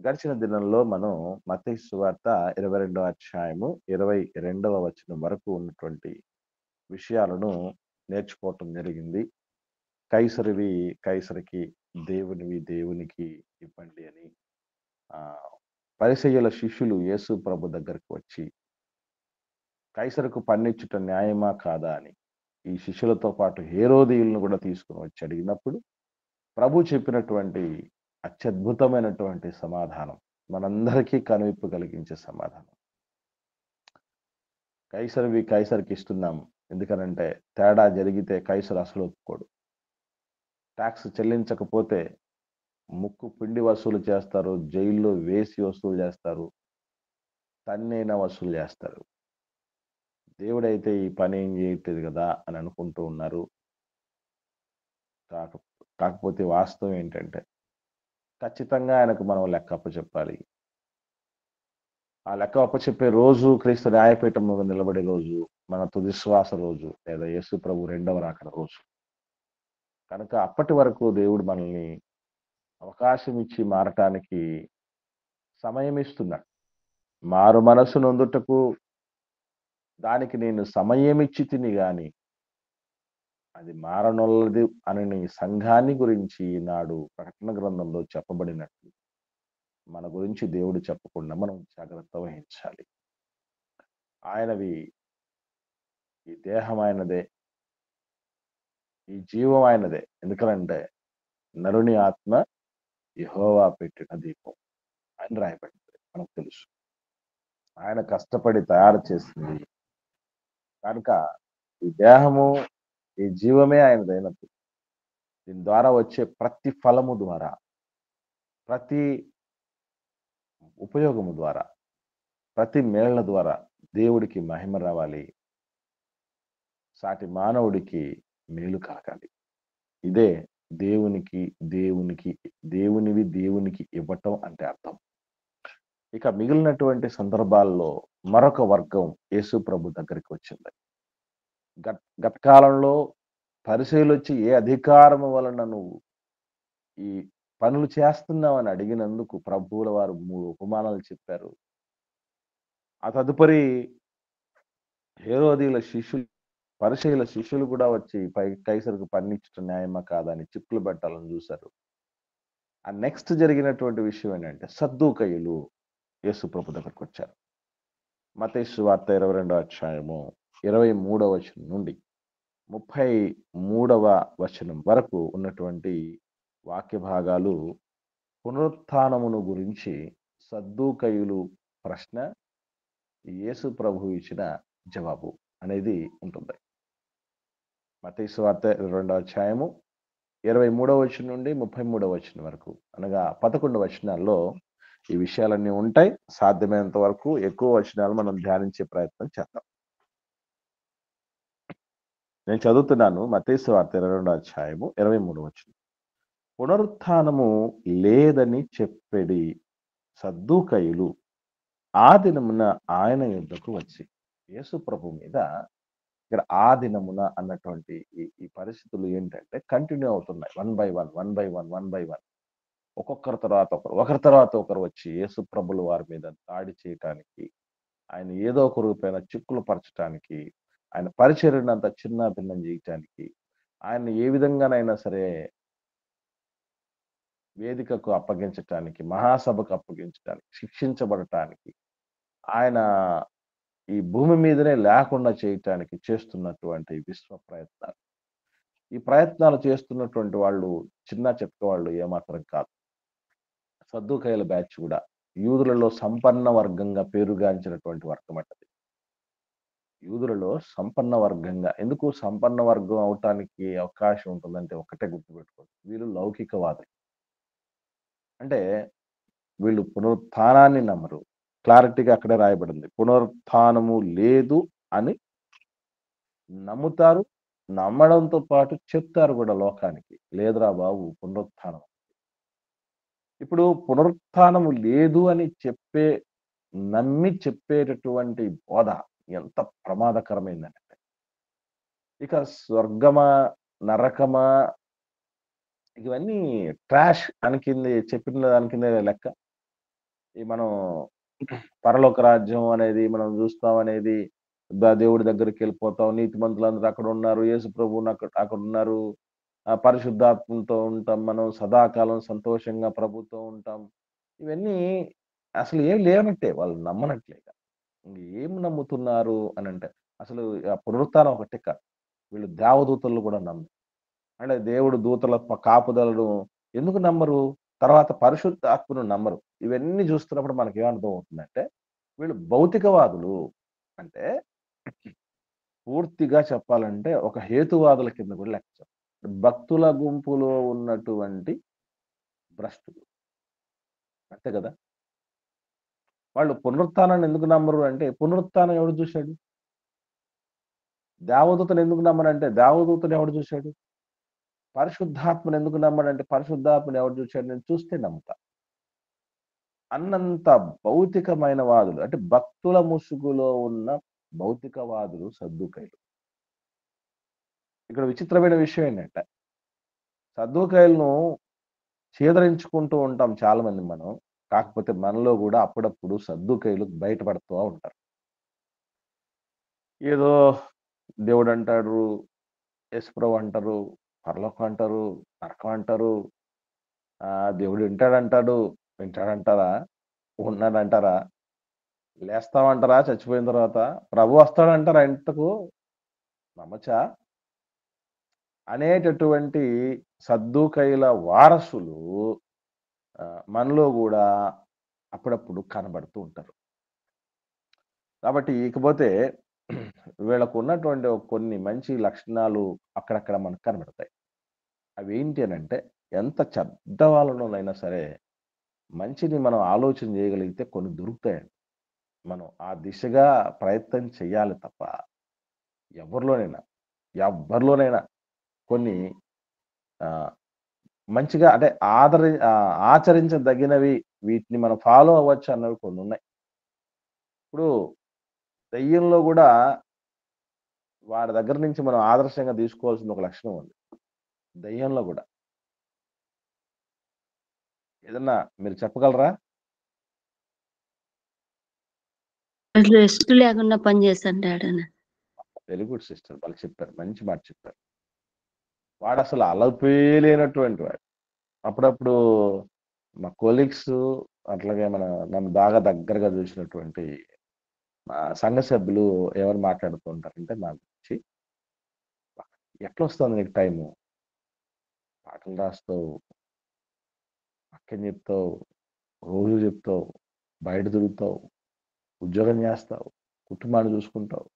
గడిచిన దినంలో మనం మత్తయి సువార్త 22వ అధ్యాయము 22వ వచనం వరకు ఉన్నటువంటి విషయాలను నేర్చుకోవటం జరిగింది. కైసరివి కైసరికి, దేవునివి దేవునికి ఇవ్వండి అని. పరిసయ్యుల శిష్యులు యేసు ప్రభు దగ్గరికి వచ్చి కైసరుకు పన్నిచ్చుట న్యాయమా కాదా అని ఈ శిష్యులతో పాటు హేరోదీయులను కూడా తీసుకుని వచ్చి అడిగినప్పుడు ప్రభు చెప్పినటువంటి అత్యద్భుతమైనటువంటి సమాధానం, మనందరికీ కనువిప్పు కలిగించే సమాధానం. కైసరివి కైసరికి ఇస్తున్నాం. ఎందుకనంటే తేడా జరిగితే కైసరు అసలు ఒప్పుకోడు. ట్యాక్స్ చెల్లించకపోతే ముక్కు పిండి వసూలు చేస్తారు, జైల్లో వేసి వసూలు చేస్తారు, తన్నైనా వసూలు చేస్తారు. దేవుడైతే ఈ పని ఏం చేయట్లేదు కదా అని అనుకుంటూ ఉన్నారు. కాక కాకపోతే వాస్తవం ఏంటంటే ఖచ్చితంగా ఆయనకు మనం లెక్క అప్పచెప్పాలి. ఆ లెక్క అప్పచెప్పే రోజు క్రీస్తు న్యాయపీఠం మీద నిలబడే రోజు, మన తుది శ్వాస రోజు, లేదా యేసు ప్రభు రెండవ రాకడ రోజు. కనుక అప్పటి వరకు దేవుడు మనల్ని అవకాశం ఇచ్చి మారటానికి సమయం ఇస్తున్నాడు. మారు మనసు నొందుటకు దానికి నేను సమయమిచ్చి తిని గాని అది మారనొల్లది అని సంఘాన్ని గురించి ఈనాడు ప్రకటన గ్రంథంలో చెప్పబడినట్లు మన గురించి దేవుడు చెప్పకుండా మనం జాగ్రత్త వహించాలి. ఆయనవి ఈ దేహం ఆయనదే, ఈ జీవం ఆయనదే. ఎందుకనంటే నరుని ఆత్మ యెహోవా పెట్టిన దీపం అని రాయబడింది, మనకు తెలుసు. ఆయన కష్టపడి తయారు చేసింది. కనుక ఈ దేహము, ఈ జీవమే ఆయనదైనప్పుడు దీని ద్వారా వచ్చే ప్రతి ఫలము ద్వారా, ప్రతి ఉపయోగము ద్వారా, ప్రతి మేళ్ల ద్వారా దేవుడికి మహిమ రావాలి, సాటి మానవుడికి మేలు కలగాలి. ఇదే దేవునికి దేవునికి దేవునివి దేవునికి ఇవ్వటం అంటే అర్థం. ఇక మిగిలినటువంటి సందర్భాల్లో మరొక వర్గం యేసు ప్రభు దగ్గరికి వచ్చింది. గత కాలంలో పరిసయ్యులొచ్చి ఏ అధికారము వలన నువ్వు ఈ పనులు చేస్తున్నావని అడిగినందుకు ప్రభువుల వారు 3 ఉపమానాలు చెప్పారు. ఆ తదుపరి హేరోదీయుల శిష్యులు, పరిసయ్యుల శిష్యులు కూడా వచ్చి కైసరుకు పన్నిచ్చటం న్యాయమా కాదా అని చిక్కులు పెట్టాలని చూశారు. ఆ నెక్స్ట్ జరిగినటువంటి విషయం ఏంటంటే సద్దూకయ్యులు యేసు ప్రభు దగ్గరకొచ్చారు. మత్తయి సువార్త 22వ అధ్యాయము 23వ వచనం నుండి 33వ వచనం వరకు ఉన్నటువంటి వాక్య భాగాలు పునరుత్థానమును గురించి సద్దూకయ్యులు ప్రశ్న, యేసు ప్రభు ఇచ్చిన జవాబు అనేది ఉంటుంది. మత్తయి సువార్త 22వ అధ్యాయము 23వ వచనం నుండి 33వ వచనం వరకు, అనగా 11 వచనాల్లో ఈ విషయాలన్నీ ఉంటాయి. సాధ్యమైనంత వరకు ఎక్కువ వచనాలు మనం ధ్యానించే ప్రయత్నం చేద్దాం. నేను చదువుతున్నాను. మత్తయి సువార్త 22వ అధ్యాయము 23వ వచనం. పునరుత్థానము లేదని చెప్పెడి సద్దూకయ్యులు ఆ దినమున ఆయన యొద్దకు వచ్చి, యేసు ప్రభు మీద ఇక్కడ ఆ దినమున అన్నటువంటి ఈ పరిస్థితులు ఏంటంటే కంటిన్యూ అవుతున్నాయి. వన్ బై వన్ ఒక్కొక్కరి తర్వాత ఒకరు, ఒకరి తర్వాత ఒకరు వచ్చి యేసు ప్రభుల వారి మీద దాడి చేయటానికి, ఆయన ఏదో ఒక రూపైన చిక్కులు పరచటానికి, ఆయన పరిచర్యను అంత చిన్న భిన్నం చేయటానికి, ఆయన్ని ఏ విధంగానైనా సరే వేదికకు అప్పగించటానికి, మహాసభకు అప్పగించటానికి, శిక్షించబడటానికి, ఆయన ఈ భూమి మీదనే లేకుండా చేయటానికి చేస్తున్నటువంటి విశ్వ ప్రయత్నాలు. ఈ ప్రయత్నాలు చేస్తున్నటువంటి వాళ్ళు చిన్న చితక వాళ్ళు ఏమాత్రం కాదు. సద్దూకయ్యుల బ్యాచ్ కూడా యూదులలో సంపన్న వర్గంగా పేరుగాంచినటువంటి వర్గం అంటది. యూదులలో సంపన్న వర్గంగా, ఎందుకు సంపన్న వర్గం అవటానికి అవకాశం ఉంటుందంటే ఒక్కటే గుర్తుపెట్టుకోండి, వీళ్ళు లౌకికవాదులు. అంటే వీళ్ళు పునరుత్థానాన్ని నమ్మరు. క్లారిటీగా అక్కడే రాయబడింది. పునరుత్థానము లేదు అని నమ్ముతారు. నమ్మడంతో పాటు చెప్తారు కూడా లోకానికి. లేదురా బాబు పునరుత్థానం. ఇప్పుడు పునరుత్థానము లేదు అని నమ్మి చెప్పేటటువంటి బోధ ఎంత ప్రమాదకరమైందంటే, ఇక స్వర్గమా, నరకమా, ఇవన్నీ ట్రాష్ అని కింద చెప్పిన దాని కింద లెక్క. ఈ మనం పరలోక రాజ్యం అనేది మనం చూస్తాం అనేది దేవుడి దగ్గరికెళ్ళిపోతాం. నీతిమంతులందరూ అక్కడున్నారు. యేసు ప్రభువును అక్కడున్నారు. పరిశుద్ధాత్మతో ఉంటాం. మనం సదాకాలం సంతోషంగా ప్రభుతో ఉంటాం. ఇవన్నీ అసలు ఏం లేనట్టే. వాళ్ళు నమ్మనట్లే ఇక. ఏం నమ్ముతున్నారు అనంటే, అసలు పునరుత్థానం ఒకటే కాదు. వీళ్ళు దేవదూతలను కూడా నమ్మరు. అంటే దేవుడు దూతల కాపుదలను ఎందుకు నమ్మరు? తర్వాత పరిశుద్ధాత్మను నమ్మరు. ఇవన్నీ చూస్తున్నప్పుడు మనకేమర్థం అవుతుందంటే, వీళ్ళు భౌతికవాదులు. అంటే పూర్తిగా చెప్పాలంటే ఒక హేతువాదుల కింద కూడా లెక్క చెప్పాలి. భక్తుల గుంపులో ఉన్నటువంటి భ్రష్టులు. అంతే కదా! వాళ్ళు పునరుత్థానాన్ని ఎందుకు నమ్మరు అంటే, పునరుత్థానం ఎవడు చూసాడు? దేవదూతను ఎందుకు నమ్మరంటే, దేవదూతను ఎవడు చూసాడు? పరిశుద్ధాత్మను ఎందుకు నమ్మనంటే, పరిశుద్ధాత్మను ఎవడు చూసాడు? నేను చూస్తే నమ్ముతా. అన్నంత భౌతికమైన వాదులు. అంటే భక్తుల ముసుగులో ఉన్న భౌతికవాదులు సద్దూకయ్యులు. ఇక్కడ విచిత్రమైన విషయం ఏంటంటే, సద్దూకయ్యులను చీదరించుకుంటూ ఉంటాం చాలామంది మనం. కాకపోతే మనలో గూడా అప్పుడప్పుడు సద్దూకయ్యులు బయటపడుతూ ఉంటారు. ఏదో దేవుడంటాడు, యేసుప్రభు అంటారు, పరలోకం అంటారు, నరకం అంటారు. దేవుడు వింటాడంటాడు. వింటాడంటారా? ఉన్నాడంటారా? లేస్తామంటారా చచ్చిపోయిన తర్వాత? ప్రభు వస్తాడంటారా ఇంతకు? నమ్మచ్చా? అనేటటువంటి సద్దూకయ్యుల వారసులు మనలో గూడా అప్పుడప్పుడు కనబడుతూ ఉంటారు. కాబట్టి ఇకపోతే వీళ్ళకున్నటువంటి కొన్ని మంచి లక్షణాలు అక్కడక్కడ మనకు కనబడతాయి. అవేంటి అనంటే, ఎంత చెడ్డవాళ్ళలోనైనా సరే, మంచిని మనం ఆలోచన చేయగలిగితే కొన్ని దొరుకుతాయండి. మనం ఆ దిశగా ప్రయత్నం చేయాలి తప్ప, ఎవరిలోనైనా, ఎవ్వరిలోనైనా కొన్ని ఆహ్, మంచిగా అంటే ఆచరించదగినవి వీటిని మనం ఫాలో అవ్వచ్చు అన్నవి కొన్నున్నాయి. ఇప్పుడు దెయ్యంలో గూడా వాడి దగ్గర నుంచి మనం ఆదర్శంగా తీసుకోవాల్సిన ఒక లక్షణం ఉంది. దెయ్యంలో గూడా. ఏదన్నా మీరు చెప్పగలరా? రెస్ట్ లేకుండా పని చేస్తుంటాడని. Very good sister. భలే చెప్పారు. మంచి మాట చెప్పారు. వాడసలు అలుపే లేనటువంటి వాడు. అప్పుడప్పుడు మా కొలీగ్స్ అట్లాగే నన్ను బాగా దగ్గరగా చూసినటువంటి మా సంఘ సభ్యులు ఎవరు మాట్లాడుతూ ఉంటారంటే నా గురించి, "ఎట్లొస్తుంది నీకు టైము? పాటలు రాస్తావు, వాక్యం చెప్తావు, రోజు చెప్తావు, బయట తిరుగుతావు, ఉద్యోగం చేస్తావు, కుటుంబాన్ని చూసుకుంటావు.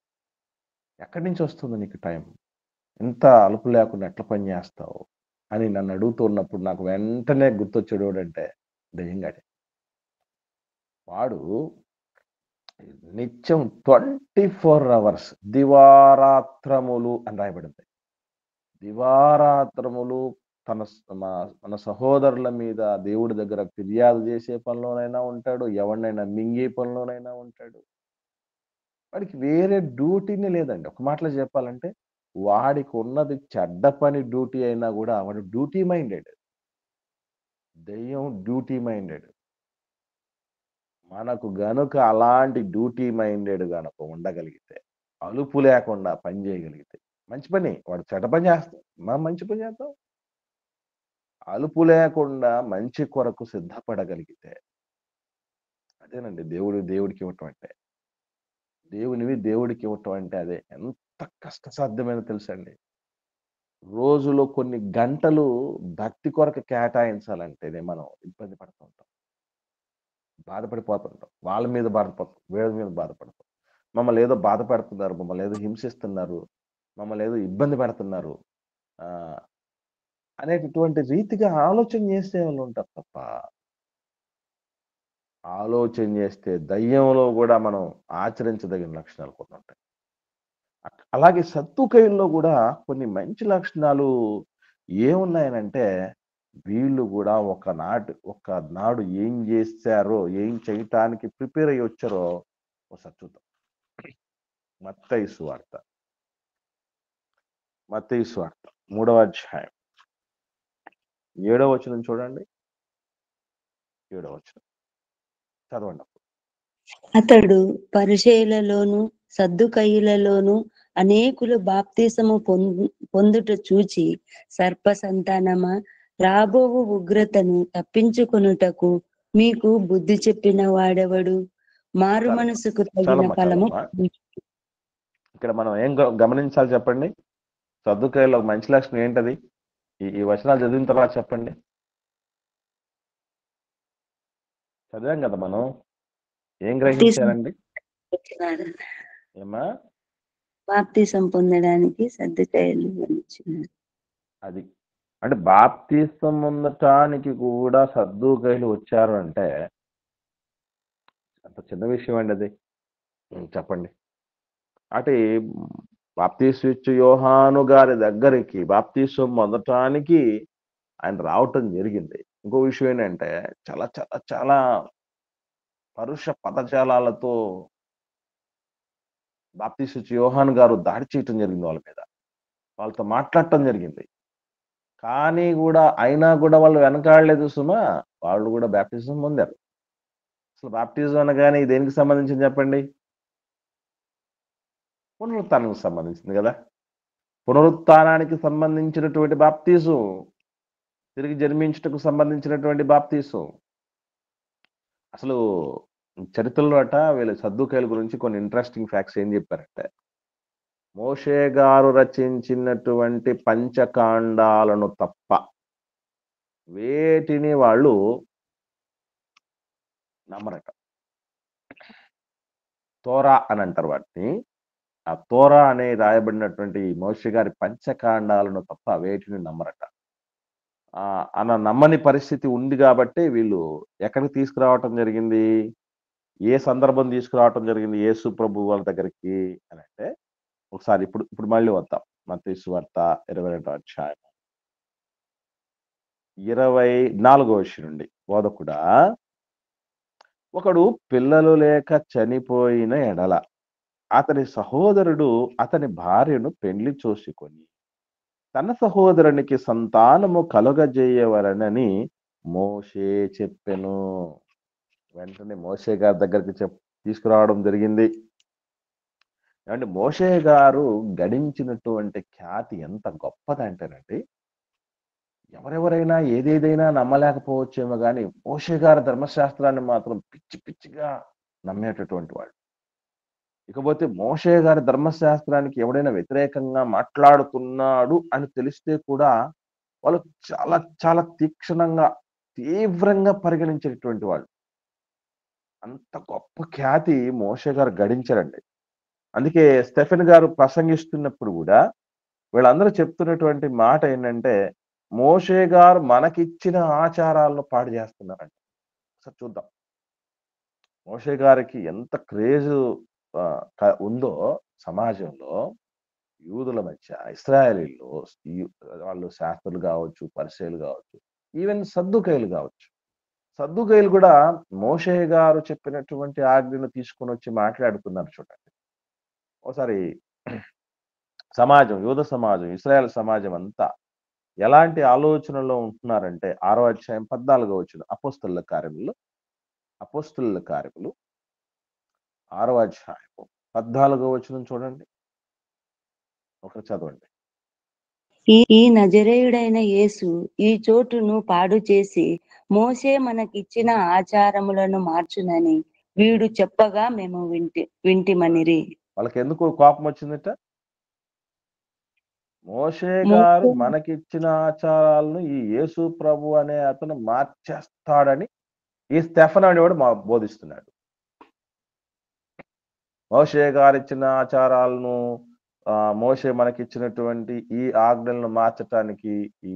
ఎక్కడి నుంచి వస్తుంది నీకు టైం? ఇంత అలుపు లేకుండా ఎట్లా పని చేస్తావు?" అని నన్ను అడుగుతూ ఉన్నప్పుడు నాకు వెంటనే గుర్తొచ్చేడెవడంటే దెయ్యంగాడే. వాడు నిత్యం 24 అవర్స్ దివారాత్రములు అని రాయబడింది. దివారాత్రములు తన స్ మా మన సహోదరుల మీద దేవుడి దగ్గర ఫిర్యాదు చేసే పనిలోనైనా ఉంటాడు. ఎవడినైనా మింగే పనిలోనైనా ఉంటాడు. వాడికి వేరే డ్యూటీనే లేదండి. ఒక మాటలో చెప్పాలంటే వాడికున్నది చెడ్డ పని డ్యూటీ అయినా గూడా వాడు డ్యూటీ మైండెడ్. దెయ్యం డ్యూటీ మైండెడ్. మనకు గనుక అలాంటి డ్యూటీ మైండెడ్ గనక ఉండగలిగితే, అలుపు లేకుండా పని చేయగలిగితే, మంచి పని. వాడు చెడ్డ పని చేస్తాడు. మనం మంచి పని చేద్దాం. అలుపు లేకుండా మంచి కొరకు సిద్ధపడగలిగితే, అదేనండి దేవుడికి ఇవ్వటం అంటే. దేవునివి దేవుడికి ఇవ్వటం అంటే అదే. ఎంత కష్టసాధ్యమైనదో తెలుసండి. రోజులో కొన్ని గంటలు భక్తి కొరకు కేటాయించాలంటేనే మనం ఇబ్బంది పడుతూ ఉంటాం. బాధపడిపోతుంటాం. వాళ్ళ మీద బాధపడతాం. వీళ్ళ మీద బాధపడతాం. మమ్మల్ని ఏదో బాధ పెడుతున్నారు. మమ్మల్ని ఏదో హింసిస్తున్నారు. మమ్మల్ని ఏదో ఇబ్బంది పెడుతున్నారు. ఆహ్, అనేటటువంటి రీతిగా ఆలోచన చేసేవాళ్ళు ఉంటారు తప్ప, ఆలోచన చేస్తే దయ్యంలో గూడా మనం ఆచరించదగిన లక్షణాలు కొన్నుంటాయి. అలాగే సద్దుకయ్యుల్లో గూడా కొన్ని మంచి లక్షణాలు ఏమున్నాయనంటే, వీళ్ళు గూడా ఒకనాడు ఏం జేశారో, ఏం చేయటానికి ప్రిపేర్ అయ్యొచ్చారో ఒకసారి చూద్దాం. మత్తయి సువార్త. మత్తయి సువార్త 3వ అధ్యాయం 7వ వచనం చూడండి. 7వ వచనం. చదవండి. అతడు పరిసయ్యులలోను సద్దుకయ్యులలోను అనేకులు బాప్తిసము పొందుట చూచి, సర్ప సంతానమా, రాబోవు ఉగ్రతను తప్పించుకొనుటకు మీకు బుద్ధి చెప్పిన వాడెవడు? మారు చాలమ్మా మనసుకు తగిన చాలమ్మా ఫలము చాలమ్మా ఇక్కడ మనం ఏం గమనించాలి చెప్పండి? సద్దుకాయలో ఒక మంచి లక్షణం ఏంటది? ఈ వచనాలు చదివిన తర్వాత చెప్పండి. చదివాం కదా మనం. ఏం గ్రహించారండి? ఏమా బాప్తిసం పొందడానికి సద్దుకాయలు వచ్చినారు. అది అంటే బాప్తిసం పొందటానికి కూడా సద్దుకాయలు వచ్చారు అంటే అంత చిన్న విషయం అండి అది. చెప్పండి. అంటే బాప్తీసు ఇచ్చు యోహాను గారి దగ్గరికి బాప్తీసం పొందటానికి ఆయన రావటం జరిగింది. ఇంకో విషయం ఏంటంటే చాలా చాలా చాలా పరుష పదజాలాలతో బాప్తీసు ఇచ్చు యోహాను గారు దాడి చేయటం జరిగింది వాళ్ళ మీద. వాళ్ళతో మాట్లాడటం జరిగింది. కానీ కూడా అయినా కూడా వాళ్ళు వెనకాడలేదు సుమా. వాళ్ళు కూడా బాప్తిజం పొందారు. అసలు బాప్తిజం అనగానే దేనికి సంబంధించింది చెప్పండి? పునరుత్థానానికి సంబంధించింది కదా. పునరుత్థానానికి సంబంధించినటువంటి బాప్తిజం, తిరిగి జన్మించుటకు సంబంధించినటువంటి బాప్తిజం. అసలు చరిత్రలో వీళ్ళ సద్దుకాయల గురించి కొన్ని ఇంట్రెస్టింగ్ ఫ్యాక్ట్స్ ఏం చెప్పారంటే, మోషే గారు రచించినటువంటి పంచకాండాలను తప్ప వేటిని వాళ్ళు నమ్మరట. తోరా అని అంటారు వాటిని. ఆ తోరా అనే రాయబడినటువంటి మోషే గారి పంచకాండాలను తప్ప వేటిని నమ్మరట. అలా నమ్మని పరిస్థితి ఉంది కాబట్టి వీళ్ళు ఎక్కడికి తీసుకురావటం జరిగింది? ఏ సందర్భం తీసుకురావటం జరిగింది యేసు ప్రభు వాళ్ళ దగ్గరికి అని అంటే, ఒకసారి ఇప్పుడు మళ్ళీ వద్దాం. మత్తయి సువార్త 22వ అధ్యాయం 24వ వచనం నుండి. బోధకుడా, ఒకడు పిల్లలు లేక చనిపోయిన ఎడల అతని సహోదరుడు అతని భార్యను పెండ్లి చూసుకొని తన సహోదరునికి సంతానము కలుగజేయవలనని మోషే చెప్పెను. వెంటనే మోషే గారి దగ్గరికి తీసుకురావడం జరిగింది. ఏమంటే మోషే గారు గడించినటువంటి ఖ్యాతి ఎంత గొప్పదంటేనండి, ఎవరెవరైనా ఏదేదైనా నమ్మలేకపోవచ్చేమో కానీ మోషే గారి ధర్మశాస్త్రాన్ని మాత్రం పిచ్చి పిచ్చిగా నమ్మేటటువంటి వాడు. ఇకపోతే మోషే గారి ధర్మశాస్త్రానికి ఎవడైనా వ్యతిరేకంగా మాట్లాడుతున్నాడు అని తెలిస్తే కూడా వాళ్ళు చాలా చాలా తీక్షణంగా, తీవ్రంగా పరిగణించేటటువంటి వాళ్ళు. అంత గొప్ప ఖ్యాతి మోషే గారు గడించారండి. అందుకే స్టెఫెన్ గారు ప్రసంగిస్తున్నప్పుడు కూడా వీళ్ళందరూ చెప్తున్నటువంటి మాట ఏంటంటే, మోషే గారు మనకిచ్చిన ఆచారాలను పాడు చేస్తున్నారంట. ఒకసారి చూద్దాం. మోషే గారికి ఎంత క్రేజు ఉందో సమాజంలో, యూదుల మధ్య, ఇశ్రాయేలీల్లో వాళ్ళు శాస్త్రులు కావచ్చు, పరిసయ్యులు కావచ్చు, ఈవెన్ సద్దుకాయలు కావచ్చు. సద్దుకాయలు కూడా మోషే గారు చెప్పినటువంటి ఆజ్ఞను తీసుకొని వచ్చి మాట్లాడుతున్నారు చూడండి. ఒకసారి సమాజం, యూద సమాజం, ఇశ్రాయేల్ సమాజం అంతా ఎలాంటి ఆలోచనలో ఉంటున్నారంటే 6వ అధ్యాయం 14వ వచనం అపోస్తలుల కార్యములు 6వ అధ్యాయం 14వ వచనం చూడండి. ఒకరు చదవండి. ఈ నజరేయుడైన యేసు ఈ చోటును పాడు చేసి మోషే మనకిచ్చిన ఆచారములను మార్చునని వీడు చెప్పగా మేము వింటిమనిరి. వాళ్ళకి ఎందుకు కోపం వచ్చిందట? మోషే గారు మనకిచ్చిన ఆచారాలను ఈ యేసు ప్రభు అనే అతను మార్చేస్తాడని ఈ స్టెఫన్ అనేవాడు బోధిస్తున్నాడు. మోషే గారు ఇచ్చిన ఆచారాలను, మోషే మనకిచ్చినటువంటి ఈ ఆజ్ఞలను మార్చటానికి ఈ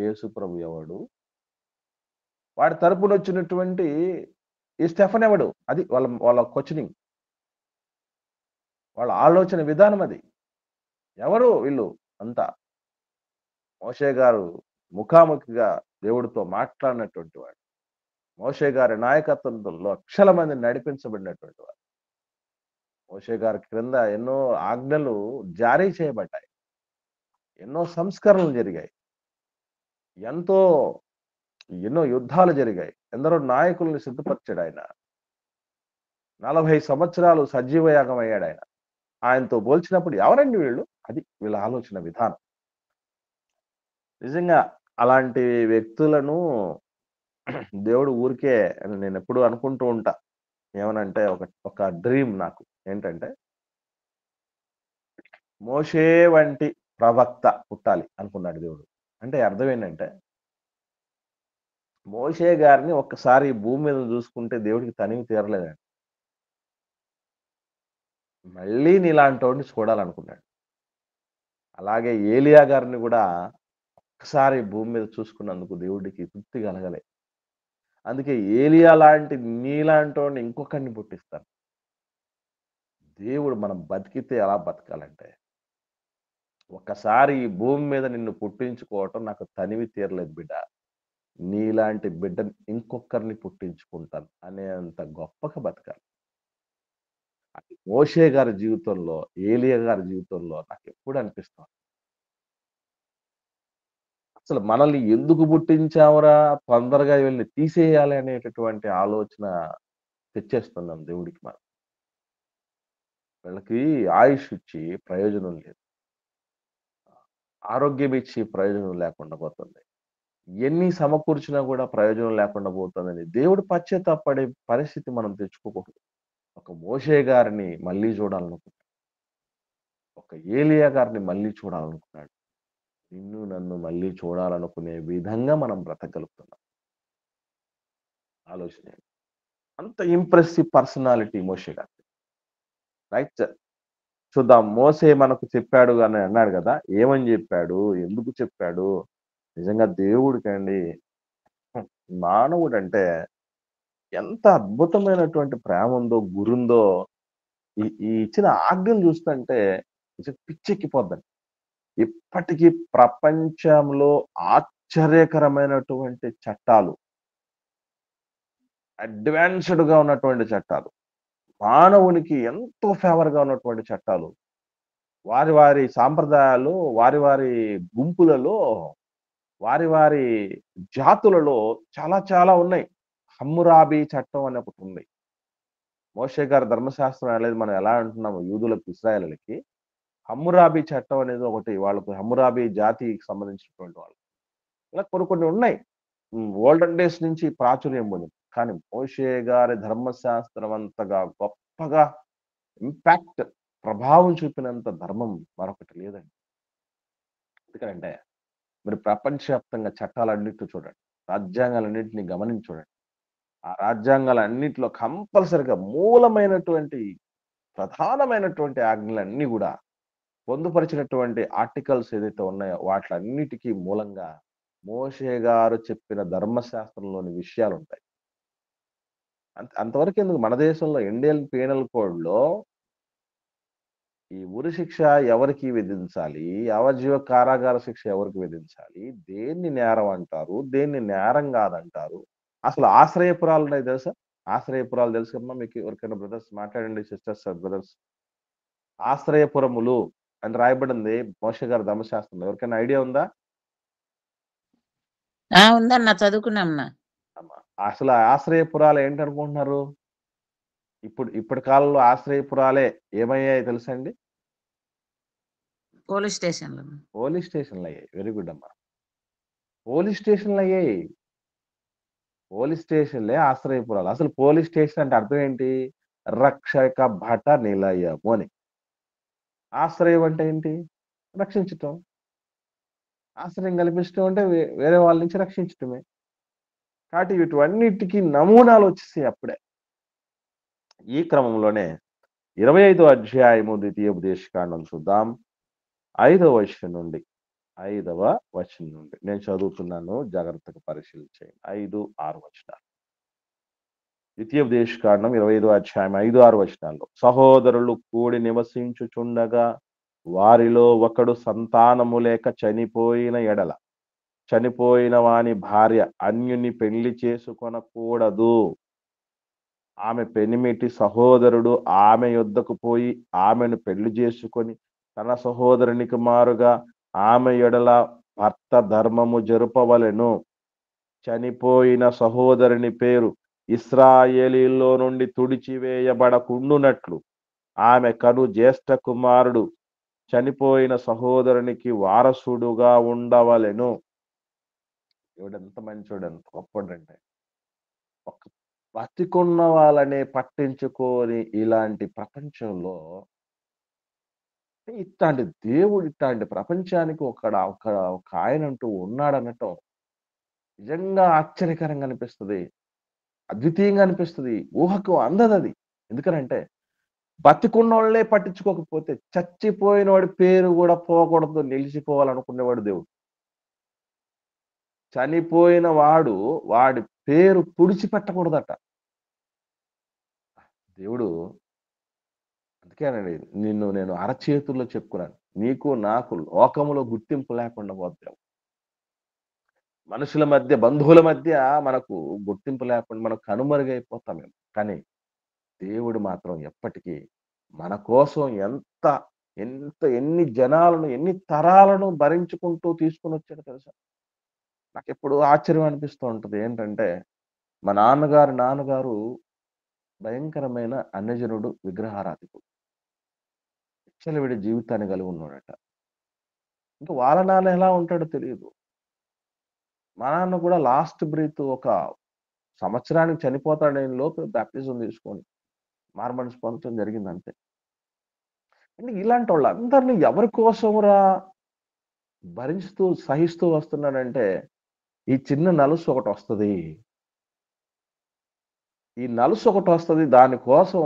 యేసు ప్రభు ఎవడు? వాడి తరపున వచ్చినటువంటి ఈ స్టెఫన్ ఎవడు? అది వాళ్ళ క్వశ్చనింగ్, వాళ్ళ ఆలోచన విధానం అది. ఎవరు వీళ్ళు అంతా? మోషే గారు ముఖాముఖిగా దేవుడితో మాట్లాడినటువంటి వాడు. మోషే గారి నాయకత్వంలో లక్షల మంది నడిపించబడినటువంటి వాడు. మోషే గారి క్రింద ఎన్నో ఆజ్ఞలు జారీ చేయబడ్డాయి. ఎన్నో సంస్కరణలు జరిగాయి. ఎన్నో యుద్ధాలు జరిగాయి. ఎందరో నాయకుల్ని సిద్ధపరిచాడు ఆయన. 40 సంవత్సరాలు సజీవయాగం అయ్యాడు ఆయన. ఆయనతో పోల్చినప్పుడు ఎవరండి వీళ్ళు? అది వీళ్ళ ఆలోచన విధానం. నిజంగా అలాంటి వ్యక్తులను దేవుడు ఊరికే నేనెప్పుడూ అనుకుంటూ ఉంటా. ఏమనంటే ఒక డ్రీమ్ నాకు. ఏంటంటే, మోషే వంటి ప్రవక్త పుట్టాలి అనుకున్నాడు దేవుడు. అంటే అర్థం ఏంటంటే, మోషే గారిని ఒక్కసారి ఈ భూమి మీద చూసుకుంటే దేవుడికి తనివి తీరలేదండి. మళ్ళీ నీలాంటోడిని చూడాలనుకున్నాడు. అలాగే ఏలియా గారిని గూడా ఒక్కసారి భూమి మీద చూసుకున్నందుకు దేవుడికి తృప్తి కలగలే. అందుకే ఏలియా లాంటి నీలాంటోడిని ఇంకొకడిని పుట్టిస్తాను. దేవుడు మనం బతికితే ఎలా బతకాలంటే, ఒక్కసారి ఈ భూమి మీద నిన్ను పుట్టించుకోవటం నాకు తనివి తీరలేదు బిడ్డ. నీలాంటి బిడ్డని ఇంకొకరిని పుట్టించుకుంటాను అనేంత గొప్పగా బతకాలి. అది మోషే గారి జీవితంలో, ఏలియా గారి జీవితంలో నాకెప్పుడు అనిపిస్తుంది. అసలు మనల్ని ఎందుకు పుట్టించావురా? తొందరగా వీళ్ళని తీసేయాలి అనేటటువంటి ఆలోచన తెచ్చేస్తున్నాం దేవుడికి మనం. వీళ్ళకి ఆయుష్ ఇచ్చి ప్రయోజనం లేదు. ఆరోగ్యం ఇచ్చి ప్రయోజనం లేకుండా పోతుంది. ఎన్ని సమకూర్చినా కూడా ప్రయోజనం లేకుండా పోతుందని దేవుడు పశ్చాత్తాపపడే పరిస్థితి మనం తెచ్చుకోకూడదు. ఒక మోషే గారిని మళ్ళీ చూడాలనుకున్నాడు. ఒక ఏలియా గారిని మళ్ళీ చూడాలనుకున్నాడు. నిన్ను నన్ను మళ్ళీ చూడాలనుకునే విధంగా మనం బ్రతకగలుగుతున్నాం. ఆలోచన. అంత ఇంప్రెసివ్ పర్సనాలిటీ మోషే గారిది. రైట్. చూద్దాం. మోసే మనకు చెప్పాడు అని అన్నాడు గదా! ఏమని జెప్పాడు? ఎందుకు చెప్పాడు? నిజంగా దేవుడికండి మానవుడంటే ఎంత అద్భుతమైనటువంటి ప్రేముందో, గురుందో ఈ ఈ ఇచ్చిన ఆజ్ఞలు చూస్తుంటే నిజంగా పిచ్చెక్కిపోద్దండి. ఇప్పటికీ ప్రపంచంలో ఆశ్చర్యకరమైనటువంటి చట్టాలు, అడ్వాన్స్‌డ్‌గా ఉన్నటువంటి చట్టాలు, మానవునికి ఎంతో ఫేవర్‌గా ఉన్నటువంటి చట్టాలు, వారి వారి సాంప్రదాయాలు, వారి వారి గుంపులలో, వారి వారి జాతులలో చాలా చాలా ఉన్నాయి. హమ్మురాబీ చట్టం అని ఒకటుంది. మోషే గారి ధర్మశాస్త్రం అనేది మనం ఎలా అంటున్నామో యూదులకు, ఇశ్రాయేలీయులకి హమ్మురాబీ చట్టం అనేది ఒకటి వాళ్ళకి హమ్మురాబీ జాతికి సంబంధించినటువంటి వాళ్ళు. ఇలా కొన్ని కొన్ని ఉన్నాయి. ఓల్డెన్ డేస్ నుంచి ప్రాచుర్యం పొందింది. కానీ మోషే గారి ధర్మశాస్త్రం అంతగా గొప్పగా ఇంపాక్ట్ ప్రభావం చూపినంత ధర్మం మరొకటి లేదండి. ఎందుకంటే మీరు ప్రపంచవ్యాప్తంగా చట్టాలన్నిటిని చూడండి. రాజ్యాంగాలన్నిటిని గమనించి చూడండి. ఆ రాజ్యాంగాలన్నిటిలో కంపల్సరీగా మూలమైనటువంటి, ప్రధానమైనటువంటి ఆజ్ఞలన్నీ గూడా పొందుపరిచినటువంటి ఆర్టికల్స్ ఏదైతే ఉన్నాయో వాటిలన్నిటికి మూలంగా మోషే గారు చెప్పిన ధర్మశాస్త్రంలోని విషయాలుంటాయి. అంతవరకెందుకు మన దేశంలో ఇండియన్ పీనల్ కోడ్‌లో ఈ ఉరి శిక్ష ఎవరికి విధించాలి? యావజ్జీవ కారాగార శిక్ష ఎవరికి విధించాలి? దేన్ని నేరం అంటారు? దేన్ని నేరం గాదంటారు? అసలు ఆశ్రయపురాలున్నాయి తెలుసా? ఆశ్రయపురాలు తెలుసమ్మా మీకు ఎవరికైనా బ్రదర్స్ మాట్లాడండి సిస్టర్స్ ఆర్ బ్రదర్స్. ఆశ్రయపురములు అని రాయబడింది మోషే గారి ధర్మశాస్త్రంలో. ఎవరికైనా ఐడియా ఉందా? ఉందన్న చదువుకున్నామన్నా. అమ్మా! అసలు ఆ ఆశ్రయపురాలు ఏంటనుకుంటున్నారు? ఇప్పటి కాలంలో ఆశ్రయపురాలే ఏమయ్యాయో తెలుసండి? పోలీస్ స్టేషన్‌లో. పోలీస్ స్టేషన్‌లయ్యాయి. వెరీ గుడ్ అమ్మా. పోలీస్ స్టేషన్‌లయ్యాయి. పోలీస్ స్టేషన్‌లే ఆశ్రయపురాలు. అసలు పోలీస్ స్టేషన్ అంటే అర్థం ఏంటి? రక్షక భట నిలయము అని. ఆశ్రయం అంటే ఏంటి? రక్షించటం. ఆశ్రయం కల్పించటం అంటే వేరే వాళ్ళ నుంచి రక్షించటమే. కాబట్టి వీటన్నిటికి నమూనాలొచ్చేసాయి అప్పుడే. ఈ క్రమంలోనే 25వ అధ్యాయము ద్వితీయోపదేశకాండం చూద్దాం. 5వ వచనం నుండి. నేను చదువుతున్నాను. జాగ్రత్తగా పరిశీలించండి. 5, 6 వచనాలు. ద్వితీయోపదేశకాండం 25వ అధ్యాయం 5, 6 వచనాల్లో. సహోదరులు కూడి నివసించుచుండగా వారిలో ఒకడు సంతానము లేక చనిపోయిన ఎడల, చనిపోయిన వాని భార్య అన్యుని పెళ్లి చేసుకొనకూడదు. ఆమె పెనిమిటి సహోదరుడు ఆమె యొద్దకు పోయి ఆమెను పెళ్లి చేసుకొని తన సహోదరునికి మారుగా ఆమె ఎడల భర్త ధర్మము జరుపవలెను. చనిపోయిన సహోదరుని పేరు ఇశ్రాయేలీల్లో నుండి తుడిచివేయబడకుండునట్లు ఆమె కను జ్యేష్ఠ కుమారుడు చనిపోయిన సహోదరునికి వారసుడుగా ఉండవలెను. ఎవడెంత మంచోడు, ఎంత గొప్పోడంటే, ఒక బతికున్న వాళ్ళనే పట్టించుకొని ఇలాంటి ప్రపంచంలో ఇట్లాంటి దేవుడు ఇట్లాంటి ప్రపంచానికి ఒక ఆయనంటూ ఉన్నాడనటం నిజంగా ఆశ్చర్యకరంగా అనిపిస్తది. అద్వితీయంగా అనిపిస్తది. ఊహకు అందదది. ఎందుకనంటే బతికున్నోళ్ళే పట్టించుకోకపోతే చచ్చిపోయినోడి పేరు గూడా పోకూడదు, నిలిచిపోవాలనుకునేవాడు దేవుడు. చనిపోయిన వాడి పేరు తుడిచిపెట్టకూడదట. దేవుడు అందుకేనండి నిన్ను నేను అరచేతుల్లో చెప్పుకున్నాను. నీకు నాకు లోకములో గుర్తింపు లేకుండా పోద్దాం. మనుషుల మధ్య, బంధువుల మధ్య మనకు గుర్తింపు లేకుండా మనం కనుమరుగైపోతాం మేము. కానీ దేవుడు మాత్రం ఎప్పటికీ మన కోసం ఎన్ని జనాలను, ఎన్ని తరాలను భరించుకుంటూ తీసుకొనొచ్చాడో తెలుసా? నాకెప్పుడు ఆశ్చర్యం అనిపిస్తూ ఉంటది. ఏంటంటే, మా నాన్నగారు భయంకరమైన అన్యజనుడు, విగ్రహారాధికుడు. విచ్చలవిడి జీవితాన్ని కలిగి ఉన్నాడట. ఇంకా వాళ్ళ నాన్న ఎలా ఉంటాడో తెలీదు. మా నాన్న కూడా లాస్ట్ బ్రీత్ ఒక సంవత్సరానికి చనిపోతాడనే లోపు బాప్టిజం తీసుకొని మారుమనసు పొందటం జరిగింది అంతే. అంటే ఇలాంటోళ్ళందరిని ఎవరి కోసమురా భరిస్తూ, సహిస్తూ వస్తున్నాడంటే, ఈ చిన్న నలుసు ఒకటొస్తది. ఈ నలుసు ఒకటొస్తది. దానికోసం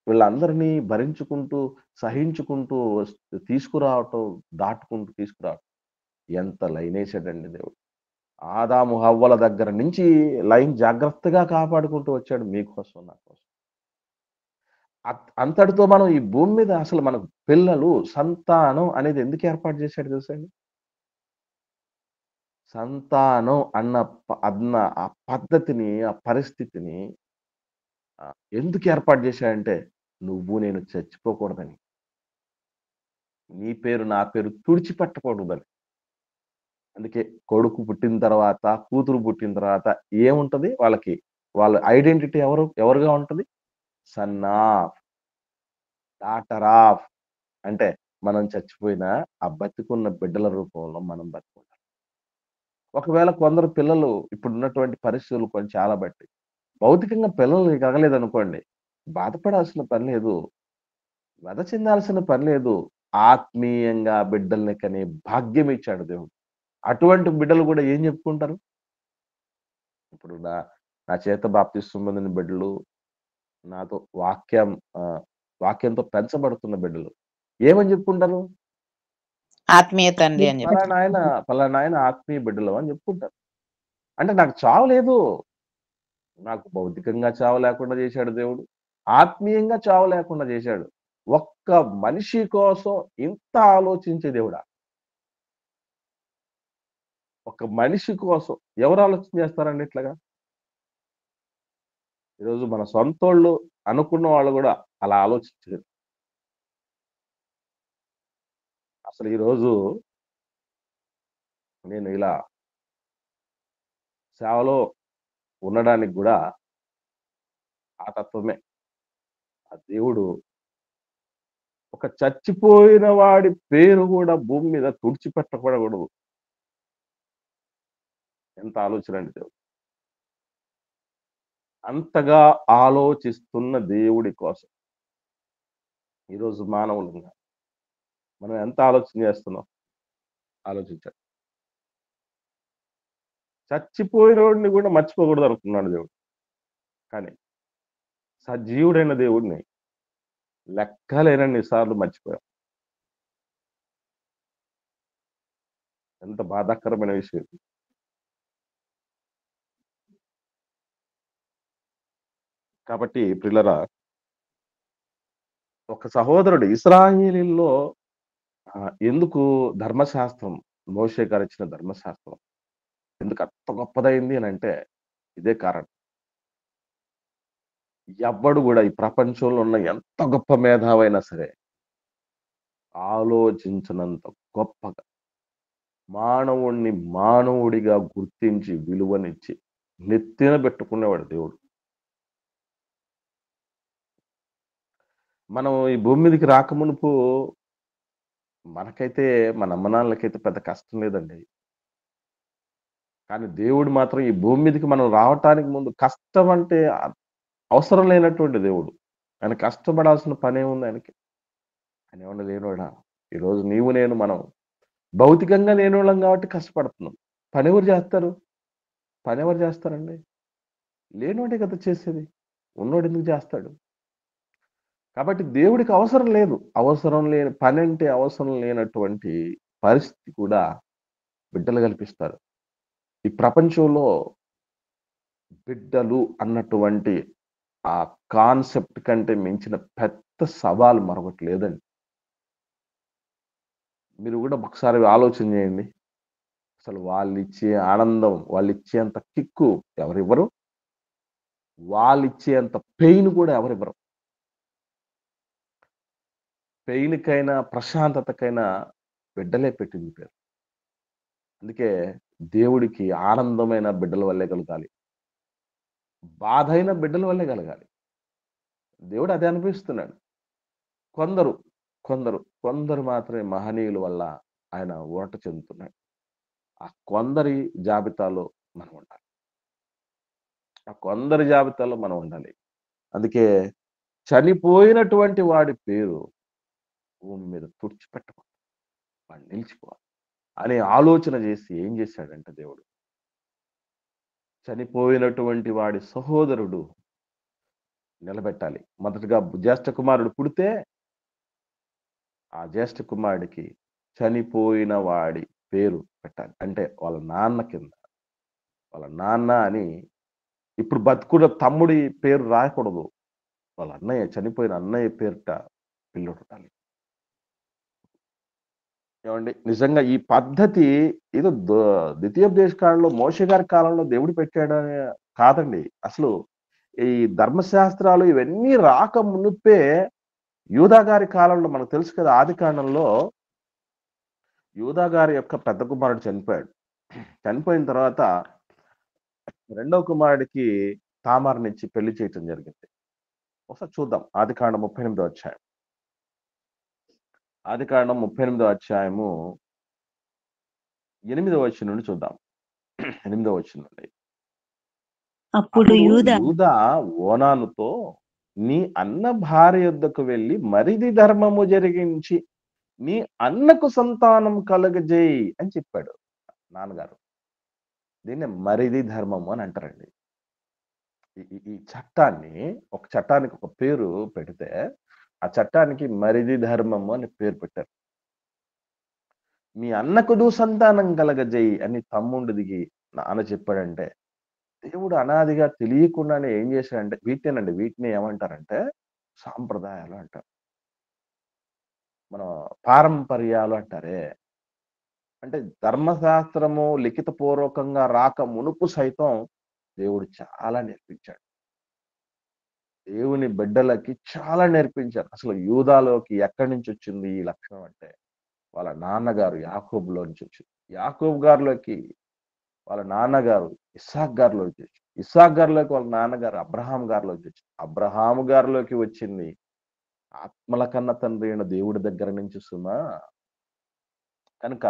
వీళ్ళందరినీ భరించుకుంటూ, సహించుకుంటూ తీసుకురావటం, దాటుకుంటూ తీసుకురావటం. ఎంత లైనేసాడండి దేవుడు. ఆదాము, హవ్వల దగ్గర నుంచి లైన్ జాగ్రత్తగా కాపాడుకుంటూ వచ్చాడు మీకోసం, నా కోసం. అంతటితో మనం ఈ భూమి మీద అసలు మనకు పిల్లలు, సంతానం అనేది ఎందుకు ఏర్పాటు చేశాడు తెలుసండి? సంతానం అన్న ఆ పద్ధతిని, ఆ పరిస్థితిని ఎందుకు ఏర్పాటు చేశాడంటే, నువ్వు నేను చచ్చిపోకూడదని. నీ పేరు, నా పేరు తుడిచిపెట్టకూడదని. అందుకే కొడుకు పుట్టిన తర్వాత, కూతురు పుట్టిన తర్వాత ఏముంటది వాళ్ళకి? వాళ్ళ ఐడెంటిటీ ఎవరుగా ఉంటది? Son of, daughter of. అంటే మనం చచ్చిపోయినా ఆ బతికున్న బిడ్డల రూపంలో మనం బతుకుంటాం. ఒకవేళ కొందరు పిల్లలు ఇప్పుడున్నటువంటి పరిస్థితులు కొంచెం చాలా బట్టి భౌతికంగా పిల్లలు కలగలేదనుకోండి, బాధపడాల్సిన పని లేదు. వ్యధ చెందాల్సిన పని లేదు. ఆత్మీయంగా బిడ్డల్ని కనే భాగ్యం ఇచ్చాడు దేవుడు. అటువంటి బిడ్డలు కూడా ఏం చెప్పుకుంటారు? ఇప్పుడు నా చేత బాప్తిస్మం పొందిన బిడ్డలు, నాతో వాక్యంతో పెంచబడుతున్న బిడ్డలు ఏమని చెప్పుకుంటారు? ఆత్మీయ తండ్రి అని చెప్పి. పలానాయన ఆత్మీయ బిడ్డలు అని చెప్పుకుంటారు. అంటే నాకు చావు లేదు. నాకు భౌతికంగా చావు లేకుండా చేశాడు దేవుడు. ఆత్మీయంగా చావు లేకుండా చేశాడు. ఒక్క మనిషి కోసం ఇంత ఆలోచించే దేవుడా? ఒక మనిషి కోసం ఎవరు ఆలోచన చేస్తారండి ఇట్లాగా? ఈరోజు మన సొంతోళ్ళు అనుకున్న వాళ్ళు కూడా అలా ఆలోచించలేదు. అసలు ఈరోజు నేను ఇలా సేవలో ఉండడానికి కూడా ఆ తత్వమే. ఆ దేవుడు ఒక చచ్చిపోయిన వాడి పేరు కూడా భూమి మీద తుడిచిపెట్టకూడదు. ఎంత ఆలోచన అండి దేవుడు. అంతగా ఆలోచిస్తున్న దేవుడి కోసం ఈరోజు మానవులుగా మనం ఎంత ఆలోచన చేస్తున్నాం? ఆలోచించండి. చచ్చిపోయినోడిని కూడా మర్చిపోకూడదు అనుకున్నాడు దేవుడు. కానీ సజీవుడైన దేవుడిని లెక్కలేనన్ని సార్లు మర్చిపోయాం. ఎంత బాధాకరమైన విషయం. కాబట్టి ప్రియులారా, ఒక సహోదరుడు ఇశ్రాయేలీయుల్లో ఎందుకు ధర్మశాస్త్రం, మోషే గారు ఇచ్చిన ధర్మశాస్త్రం ఎందుకు అంత గొప్పదైంది అనంటే ఇదే కారణం. ఎవ్వడు కూడా ఈ ప్రపంచంలో ఉన్న ఎంత గొప్ప మేధావైనా సరే ఆలోచించనంత గొప్పగా మానవుడిని మానవుడిగా గుర్తించి విలువనిచ్చి నెత్తిన పెట్టుకునేవాడు దేవుడు. మనం ఈ భూమి మీదకి రాకమునుపు మనకైతే మన అమ్మ నాన్నలకైతే పెద్ద కష్టం లేదండి. కానీ దేవుడు మాత్రం ఈ భూమి మీదకి మనం రావటానికి ముందు కష్టం అంటే అవసరం లేనటువంటి దేవుడు. ఆయన కష్టపడాల్సిన పనేముంది ఆయనకి? ఆయన ఏమన్నా లేనోడా? ఈరోజు నీవు నేను మనం భౌతికంగా లేనోళ్ళం కాబట్టి కష్టపడుతున్నాం. పనెవరు చేస్తారు? పనెవరు చేస్తారండి? లేనోడే కదా చేసేది. ఉన్నోడు ఎందుకు చేస్తాడు? కాబట్టి దేవుడికి అవసరం లేదు. అవసరం లేని పనంటే అవసరం లేనటువంటి పరిస్థితి కూడా బిడ్డలు కల్పిస్తారు. ఈ ప్రపంచంలో బిడ్డలు అన్నటువంటి ఆ కాన్సెప్ట్ కంటే మించిన పెద్ద సవాలు మరొకటి లేదండి. మీరు కూడా ఒకసారి ఆలోచన చేయండి. అసలు వాళ్ళిచ్చే ఆనందం, వాళ్ళిచ్చేంత కిక్కు ఎవరివ్వరు. వాళ్ళిచ్చేంత పెయిన్ కూడా ఎవరివ్వరు. పెయిన్‌కైనా, ప్రశాంతతకైనా బిడ్డలే పెట్టింది పేరు. అందుకే దేవుడికి ఆనందమైన బిడ్డల వల్లే కలగాలి. బాధైన బిడ్డల వల్లే కలగాలి. దేవుడు అదే అనిపిస్తున్నాడు. కొందరు, కొందరు మాత్రమే మహనీయుల వల్ల ఆయన ఊరట చెందుతున్నాడు. ఆ కొందరి జాబితాలో మనం ఉండాలి. ఆ కొందరి జాబితాలో మనం ఉండాలి. అందుకే చనిపోయినటువంటి వాడి పేరు భూమి మీద తుడిచిపెట్టకూడదు. వాడు నిలిచిపోవాలి అనే ఆలోచన చేసి ఏం చేశాడంటే దేవుడు, చనిపోయినటువంటి వాడి సహోదరుడు నిలబెట్టాలి. మొదటగా జ్యేష్ఠ కుమారుడు పుడితే ఆ జ్యేష్ఠ కుమారుడికి చనిపోయిన వాడి పేరు పెట్టాలి. అంటే వాళ్ళ నాన్న కింద. వాళ్ళ నాన్న అని ఇప్పుడు బతుకున్న తమ్ముడి పేరు రాయకూడదు. వాళ్ళ అన్నయ్య, చనిపోయిన అన్నయ్య పేరిట పిల్లుండాలి. ఏమండి? నిజంగా ఈ పద్ధతి ఏదో ద్వితీయోపదేశ కాలంలో మోషే గారి కాలంలో దేవుడు పెట్టాడని కాదండి. అసలు ఈ ధర్మశాస్త్రాలు ఇవన్నీ రాక మునుపే యూదా గారి కాలంలో మనకు తెలుసు కదా! ఆదికాండంలో యూదా గారి యొక్క పెద్ద కుమారుడు చనిపోయాడు. చనిపోయిన తర్వాత రెండవ కుమారుడికి తామారునిచ్చి పెళ్లి చేయటం జరిగింది. ఒకసారి చూద్దాం. ఆదికాండం 38వ అధ్యాయం. ఆదికాండం 38వ అధ్యాయము 8వ వచనం నుండి చూద్దాం. 8వ వచనం నుండి. అప్పుడు యూదా యూదా ఓనానుతో, నీ అన్న భార్య యొద్దకు వెళ్ళి మరిది ధర్మము జరిగించి నీ అన్నకు సంతానం కలుగజేయి అని చెప్పాడు నాన్నగారు. దీన్నే మరిది ధర్మము అని అంటారండి. ఈ చట్టాన్ని, ఒక చట్టానికి ఒక పేరు పెడితే ఆ చట్టానికి మరిది ధర్మము అని పేరు పెట్టారు. మీ అన్నకు నువ్వు సంతానం కలగజేయి అని తమ్ముడు దిగి నాన్న చెప్పాడంటే, దేవుడు అనాదిగా తెలియకుండానే ఏం చేశాడంటే వీటిని ఏమంటారంటే సాంప్రదాయాలు అంటారు. మనం పారంపర్యాలు అంటారే. అంటే ధర్మశాస్త్రము లిఖిత పూర్వకంగా రాక మునుపు సైతం దేవుడు చాలా నేర్పించాడు. దేవుని బిడ్డలకి చాలా నేర్పించారు. అసలు యూదాలోకి ఎక్కడి నుంచి వచ్చింది ఈ లక్షణం అంటే, వాళ్ళ నాన్నగారు యాకోబులో నుంచి వచ్చింది. యాకోబు గారిలోకి వాళ్ళ నాన్నగారు ఇస్సాక్ గారిలోకి వచ్చింది. ఇస్సాక్ గారిలోకి వాళ్ళ నాన్నగారు అబ్రహాం గారిలోకి వచ్చింది. అబ్రహాము గారిలోకి వచ్చింది ఆత్మల కన్న తండ్రి అయిన దేవుడి దగ్గర నుంచి సుమా. కనుక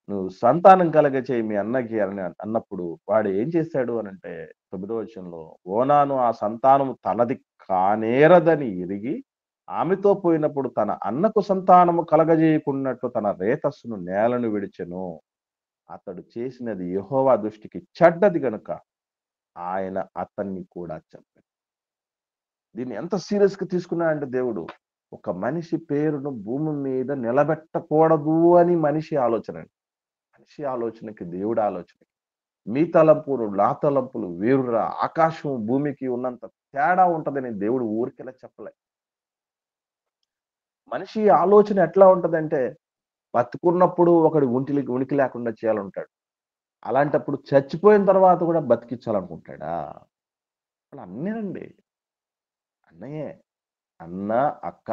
నువ్వు సంతానం కలగచేయి మీ అన్నకి అని అన్నప్పుడు వాడు ఏం చేశాడు అనంటే 9వ వచనంలో, ఓనాను ఆ సంతానము తనది కానేరదని ఎరిగి ఆమెతో పోయినప్పుడు తన అన్నకు సంతానము కలగజేయకున్నట్లు తన రేతస్సును నేలను విడిచెను. అతడు చేసినది యెహోవా దృష్టికి చెడ్డది గనుక ఆయన అతన్ని కూడా చంపాడు. దీన్ని ఎంత సీరియస్ గా తీసుకున్నాడంటే దేవుడు, ఒక మనిషి పేరును భూమి మీద నిలబెట్టకూడదు అని మనిషి ఆలోచన. మనిషి ఆలోచనకి దేవుడి ఆలోచనకి మీ తలంపులు నా తలంపులు వేరురా. ఆకాశం భూమికి ఉన్నంత తేడా ఉంటదని దేవుడు ఊరికెలా చెప్పలే. మనిషి ఆలోచన ఎట్లా ఉంటదంటే, బతుకున్నప్పుడు ఒకడు ఉనికి లేకుండా చేయాలంటాడు. అలాంటప్పుడు చచ్చిపోయిన తర్వాత కూడా బతికించాలనుకుంటాడా? అలా అన్నేనండి. అన్నయ్యే. అన్న, అక్క.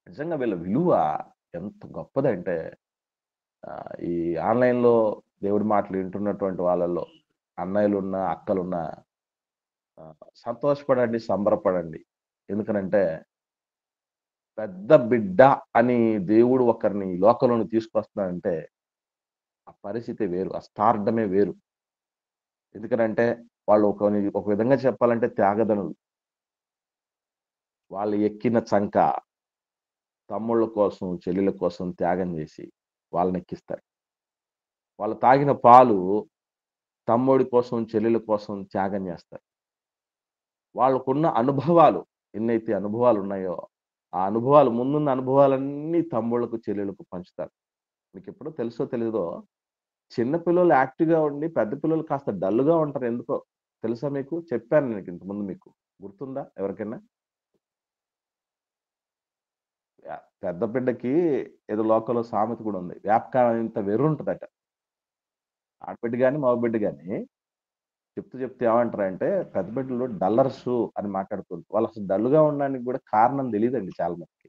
నిజంగా వీళ్ళ విలువ ఎంత గొప్పదంటే, ఈ ఆన్‌లైన్‌లో దేవుడి మాటలు వింటున్నటువంటి వాళ్ళలో అన్నయ్యలున్నా, అక్కలున్నా సంతోషపడండి, సంబరపడండి. ఎందుకనంటే పెద్ద బిడ్డ అని దేవుడు ఒకరిని ఈ లోకంలోకి తీసుకొస్తున్నాడంటే ఆ పరిస్థితి వేరు. ఆ స్టార్డమే వేరు. ఎందుకనంటే వాళ్ళు ఒక విధంగా చెప్పాలంటే త్యాగదనులు. వాళ్ళు ఎక్కిన చంక తమ్ముళ్ళ కోసం, చెల్లెల కోసం త్యాగం చేసి వాళ్ళనెక్కిస్తారు. వాళ్ళు తాగిన పాలు తమ్ముడి కోసం, చెల్లెల కోసం త్యాగం చేస్తారు. వాళ్ళకున్న అనుభవాలు ఎన్నైతే అనుభవాలున్నాయో, ఆ అనుభవాలు ముందున్న అనుభవాలన్నీ తమ్ముళ్ళకు, చెల్లెలకు పంచుతారు. మీకెప్పుడో తెలుసో తెలీదో చిన్న పిల్లలు యాక్టివ్‌గా ఉండి, పెద్ద పిల్లలు కాస్త డల్‌గా ఉంటారు ఎందుకో. తెలుసా మీకు? చెప్పాను నేను ఇంతకుముందు మీకు. గుర్తుందా ఎవరికైనా? పెద్ద బిడ్డకి ఏదో లోకంలో సామెత కూడా ఉంది. వేపకాయంత వెర్రుంటదట. ఆడబిడ్డ గాని, మగ బిడ్డ గాని చెప్తూ ఏమంటారంటే, పెద్ద బిడ్డలు డల్లర్సు అని మాట్లాడుతుంటారు. వాళ్ళసలు డల్‌గా ఉండడానికి కూడా కారణం తెలీదండి చాలా మందికి.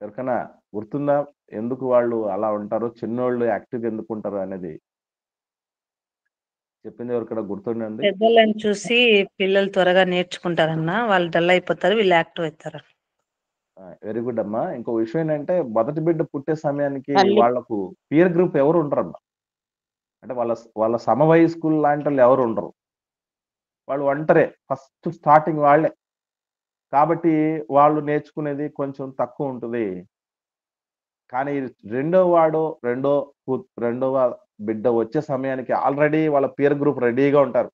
ఎవరికైనా గుర్తుందా? ఎందుకు వాళ్ళు అలా ఉంటారో, చిన్నోళ్ళు యాక్టివ్‌గా ఎందుకుంటారు అనేది చెప్పింది ఎవరికైనా గుర్తుందండి? పెద్దోళ్ళని చూసి పిల్లలు త్వరగా నేర్చుకుంటారన్నా. వాళ్ళు డల్ అయిపోతారు. వీళ్ళు యాక్టివ్ అవుతారు. వెరీ గుడ్ అమ్మా. ఇంకో విషయం ఏంటంటే, మొదటి బిడ్డ పుట్టే సమయానికి తల్లి వాళ్ళకు పీర్ గ్రూప్ ఎవరు ఉండరమ్మా. అంటే వాళ్ళ సమవయస్కులు లాంటోళ్ళు ఎవరు ఉండరు. వాళ్ళు ఒంటరే. ఫస్ట్ స్టార్టింగ్ వాళ్ళే. కాబట్టి వాళ్ళు నేర్చుకునేది కొంచెం తక్కువుంటది. కానీ రెండో వాడో, రెండవ బిడ్డ వచ్చే సమయానికి ఆల్రెడీ వాళ్ళ పీర్ గ్రూప్ రెడీగా ఉంటారు.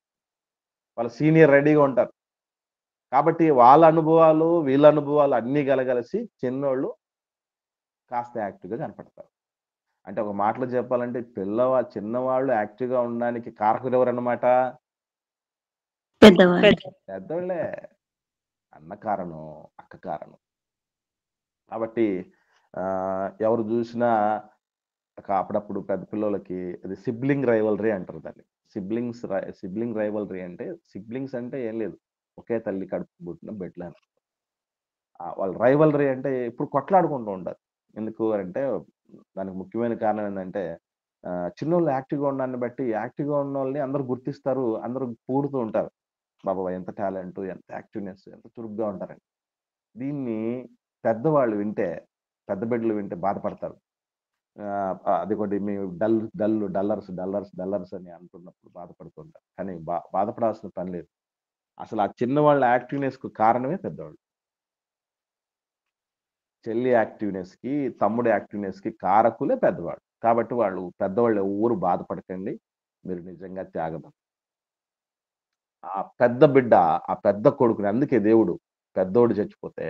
వాళ్ళ సీనియర్ రెడీగా ఉంటారు. కాబట్టి వాళ్ళ అనుభవాలు, వీళ్ళ అనుభవాలు అన్నీ కలగలిసి చిన్నోళ్ళు కాస్త యాక్టివ్‌గా కనపడతారు. అంటే ఒక మాటలో చెప్పాలంటే చిన్నవాళ్ళు యాక్టివ్‌గా ఉండడానికి కారకులెవరన్నమాట? పెద్దవాళ్ళు. పెద్దోళ్ళే. అన్న కారణం, అక్క కారణం. కాబట్టి ఎవరు జూసినా అప్పుడప్పుడు పెద్ద పిల్లోళ్ళకి అది సిబ్లింగ్ రైవల్రీ అంటారు దాన్ని. సిబ్లింగ్ రైవల్రీ అంటే సిబ్లింగ్స్ అంటే ఏం లేదు. ఒకే తల్లి కడుపున పుట్టిన బిడ్డలని. వాళ్ళ రైవల్రీ అంటే ఎప్పుడు కొట్లాడుకుంటూ ఉంటారు. ఎందుకు అంటే దానికి ముఖ్యమైన కారణం ఏందంటే చిన్నోళ్ళు యాక్టివ్‌గా ఉండడాన్ని బట్టి యాక్టివ్‌గా ఉన్నోళ్ళని అందరూ గుర్తిస్తారు. అందరూ పొగుడుతూ ఉంటారు. బాబోయ్! ఎంత టాలెంటు, ఎంత యాక్టివ్‌నెస్, ఎంత చురుగ్గా ఉంటారని. దీన్ని పెద్దవాళ్ళు వింటే, పెద్ద బిడ్డలు వింటే బాధపడతారు. అదిగోండి మేము డల్లర్స్ అని అంటున్నప్పుడు బాధపడుతుంటారు. కానీ బాధపడాల్సిన పని లేదు. అసలు ఆ చిన్నవాళ్ళ యాక్టివ్‌నెస్‌కు కారణమే పెద్దవాళ్ళు. చెల్లి యాక్టివ్‌నెస్‌కి, తమ్ముడి యాక్టివ్‌నెస్‌కి కారకులే పెద్దవాళ్ళు. కాబట్టి పెద్దవాళ్ళు ఎవ్వరు బాధపడకండి. మీరు నిజంగా త్యాగం. ఆ పెద్ద కొడుకుని అందుకే దేవుడు పెద్దోడు చచ్చిపోతే,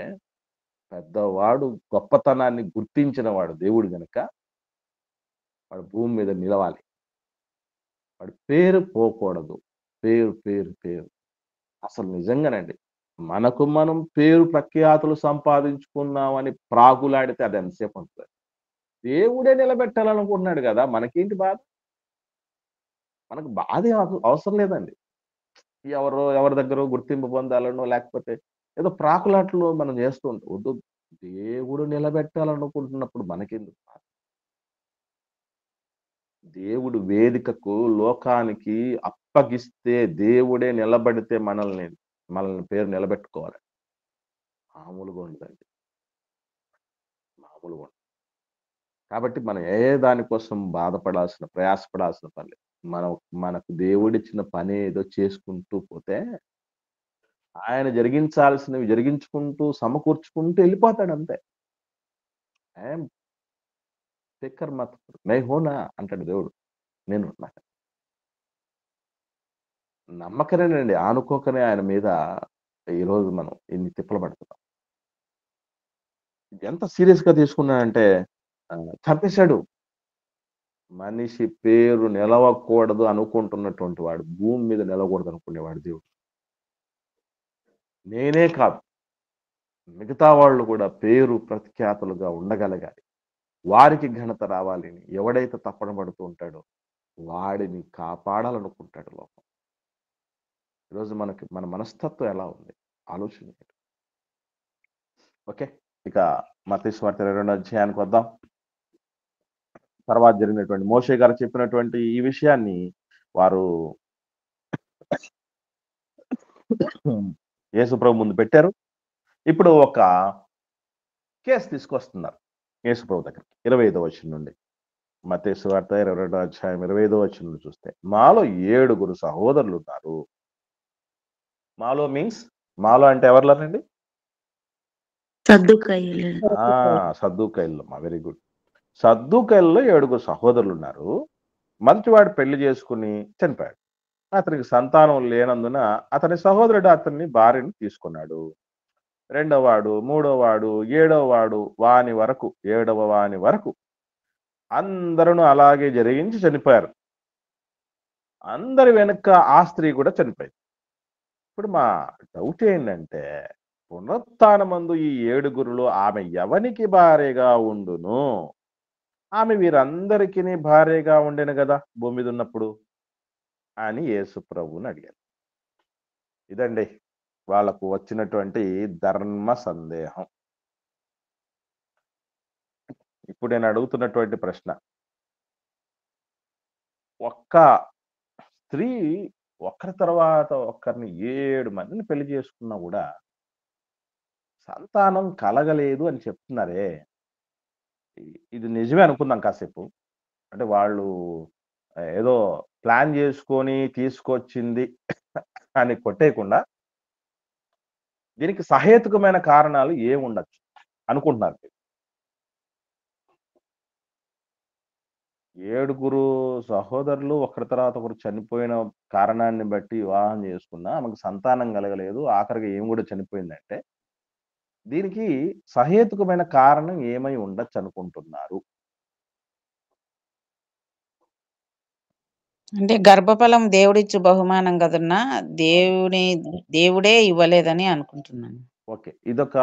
పెద్దవాడు గొప్పతనాన్ని గుర్తించిన వాడు దేవుడు గనక, వాడు భూమి మీద నిలవాలి. వాడి పేరు పోకూడదు. పేరు. అసలు నిజంగానండి. మనకు మనం పేరు ప్రఖ్యాతులు సంపాదించుకున్నామని ప్రాకులాడితే అది ఎంతసేపు ఉంటది. దేవుడే నిలబెట్టాలనుకుంటున్నాడు గదా! మనకేంటి బాధ? మనకు బాధే అవసరం లేదండి. ఎవరి దగ్గరో గుర్తింపు పొందాలనో, లేకపోతే ఏదో ప్రాకులాటలు మనం చేస్తూ ఉంటాం. వద్దు. దేవుడు నిలబెట్టాలనుకుంటున్నప్పుడు మనకెందుకు బాధ? దేవుడు వేదికకు, లోకానికి అప్పగిస్తే దేవుడే నిలబడితే మనల్ని పేరు నిలబెట్టుకోవాలి. మామూలుగా ఉండదండి. మామూలుగా ఉండదు. కాబట్టి మనం దాని కోసం ప్రయాసపడాల్సిన పని లేదు. మనం మనకు దేవుడిచ్చిన పనేదో చేసుకుంటూ పోతే, ఆయన జరిగించాల్సినవి జరిగించుకుంటూ, సమకూర్చుకుంటూ ఎళ్ళిపోతాడంతే. ఏం ఫికర్ మత్ మై హూనా అంటాడు దేవుడు. నేనున్నా. నమ్మకనేనండి. ఆనుకోకనే ఆయన మీద ఈరోజు మనం ఇన్ని తిప్పలు పడుతున్నాం. ఎంత సీరియస్‌గా తీసుకున్నానంటే చంపేసాడు. మనిషి పేరు నిలవకూడదు అనుకుంటున్నటువంటి వాడు, భూమి మీద నిలవకూడదనుకునేవాడు దేవుడు. నేనే కాదు, మిగతా వాళ్ళు కూడా పేరు ప్రఖ్యాతులుగా ఉండగలగాలి. వారికి ఘనత రావాలని ఎవడైతే తప్పన పడుతూ ఉంటాడో, వాడిని కాపాడాలనుకుంటాడు లోకం. ఈరోజు మన మనస్తత్వం ఎలా ఉంది? ఆలోచించండి. ఓకే. ఇక మత్తయి సువార్త 22వ అధ్యాయానికి వద్దాం. తర్వాత జరిగినటువంటి మోషే గారు చెప్పినటువంటి ఈ విషయాన్ని వారు యేసుప్రభు ముందు పెట్టారు. ఇప్పుడు ఒక కేసు తీసుకొస్తున్నారు యేసుప్రభు దగ్గరికి 25వ వచనం నుండి. మత్తయి సువార్త 22వ అధ్యాయం 25వ వచనం నుండి చూస్తే, మాలో 7 సహోదరులు ఉన్నారు. మాలో మీన్స్ మాలో అంటే ఎవరిలోనండి? సద్దుకయ్యులు. సద్దూకైల్లో. Very good. సద్దూకైల్లో 7 సహోదరులు ఉన్నారు. మొదటివాడు పెళ్లి చేసుకుని చనిపోయాడు. అతనికి సంతానం లేనందున అతని సహోదరుడు అతన్ని భార్యను తీసుకున్నాడు. 2వ వాడు, 3వ వాడు, 7వ వాడు వాని వరకు 7వ వాని వరకు అందరూ అలాగే జరిగించి చనిపోయారు. అందరి వెనుక ఆ స్త్రీ కూడా చనిపోయింది. ఇప్పుడు మా డౌట్ ఏంటంటే, పునరుత్థానమందు ఈ 7 ఆమె ఎవనికి భార్యగా ఉండును? ఆమె వీరందరికీ భార్యగా ఉండెను కదా భూమి మీద ఉన్నప్పుడు అని యేసు ప్రభువుని అడిగారు. ఇదండి వాళ్ళకు వచ్చినటువంటి ధర్మ సందేహం. ఇప్పుడు నేను అడుగుతున్నటువంటి ప్రశ్న, ఒక్క స్త్రీ ఒకరి తర్వాత ఒకరిని 7 మందిని పెళ్లి చేసుకున్నా కూడా సంతానం కలగలేదు అని చెప్తున్నారే, ఇది నిజమే అనుకుందాం కాసేపు. అంటే వాళ్ళు ఏదో ప్లాన్ చేసుకొని తీసుకొచ్చింది అని కొట్టేయకుండా, దీనికి సహేతుకమైన కారణాలు ఏముండొచ్చు అనుకుంటున్నారు మీరు? 7 సహోదరులు ఒకరి తర్వాత ఒకరు చనిపోయిన కారణాన్ని బట్టి వివాహం చేసుకున్నా ఆమెకు సంతానం కలగలేదు, ఆఖరికి ఏం కూడా చనిపోయిందంటే, దీనికి సహేతుకమైన కారణం ఏమై ఉండొచ్చు అనుకుంటున్నారు? అంటే గర్భఫలం దేవుడిచ్చు బహుమానం కదన్నా, దేవుడే ఇవ్వలేదని అనుకుంటున్నాను. ఓకే, ఇదొక